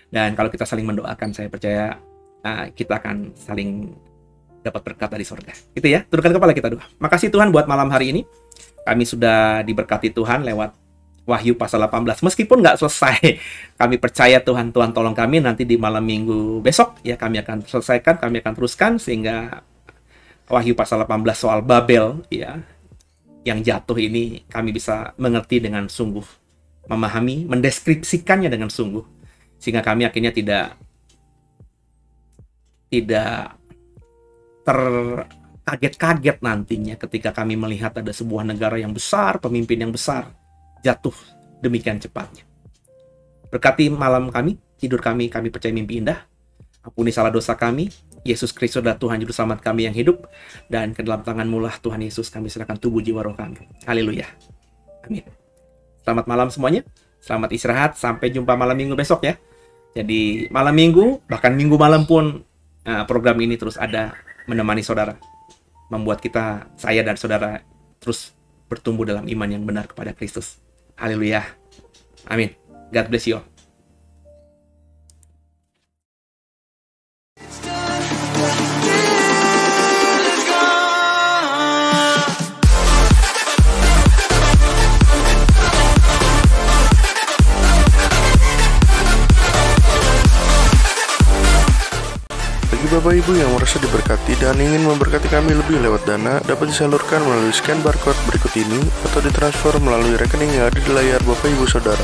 Dan kalau kita saling mendoakan, saya percaya kita akan saling dapat berkat dari surga. Gitu ya, tundukkan kepala kita doa. Makasih Tuhan buat malam hari ini. Kami sudah diberkati Tuhan lewat Wahyu pasal 18. Meskipun nggak selesai, kami percaya Tuhan tolong kami nanti di malam minggu besok ya, kami akan selesaikan, kami akan teruskan sehingga Wahyu pasal 18 soal Babel ya yang jatuh ini kami bisa mengerti dengan sungguh, memahami, mendeskripsikannya dengan sungguh, sehingga kami akhirnya tidak terkaget-kaget nantinya ketika kami melihat ada sebuah negara yang besar, pemimpin yang besar jatuh demikian cepatnya. Berkati malam kami, tidur kami percaya mimpi indah. Ampuni salah dosa kami. Yesus Kristus adalah Tuhan Juru Selamat kami yang hidup, dan ke dalam tangan-Mu lah Tuhan Yesus kami serahkan tubuh jiwa roh kami. Haleluya. Amin. Selamat malam semuanya. Selamat istirahat. Sampai jumpa malam minggu besok ya. Jadi malam minggu, bahkan minggu malam pun program ini terus ada menemani saudara, membuat saya dan saudara terus bertumbuh dalam iman yang benar kepada Kristus. Haleluya. Amin. God bless you all. Bapak Ibu yang merasa diberkati dan ingin memberkati kami lebih lewat dana, dapat disalurkan melalui scan barcode berikut ini atau ditransfer melalui rekening yang ada di layar Bapak Ibu Saudara.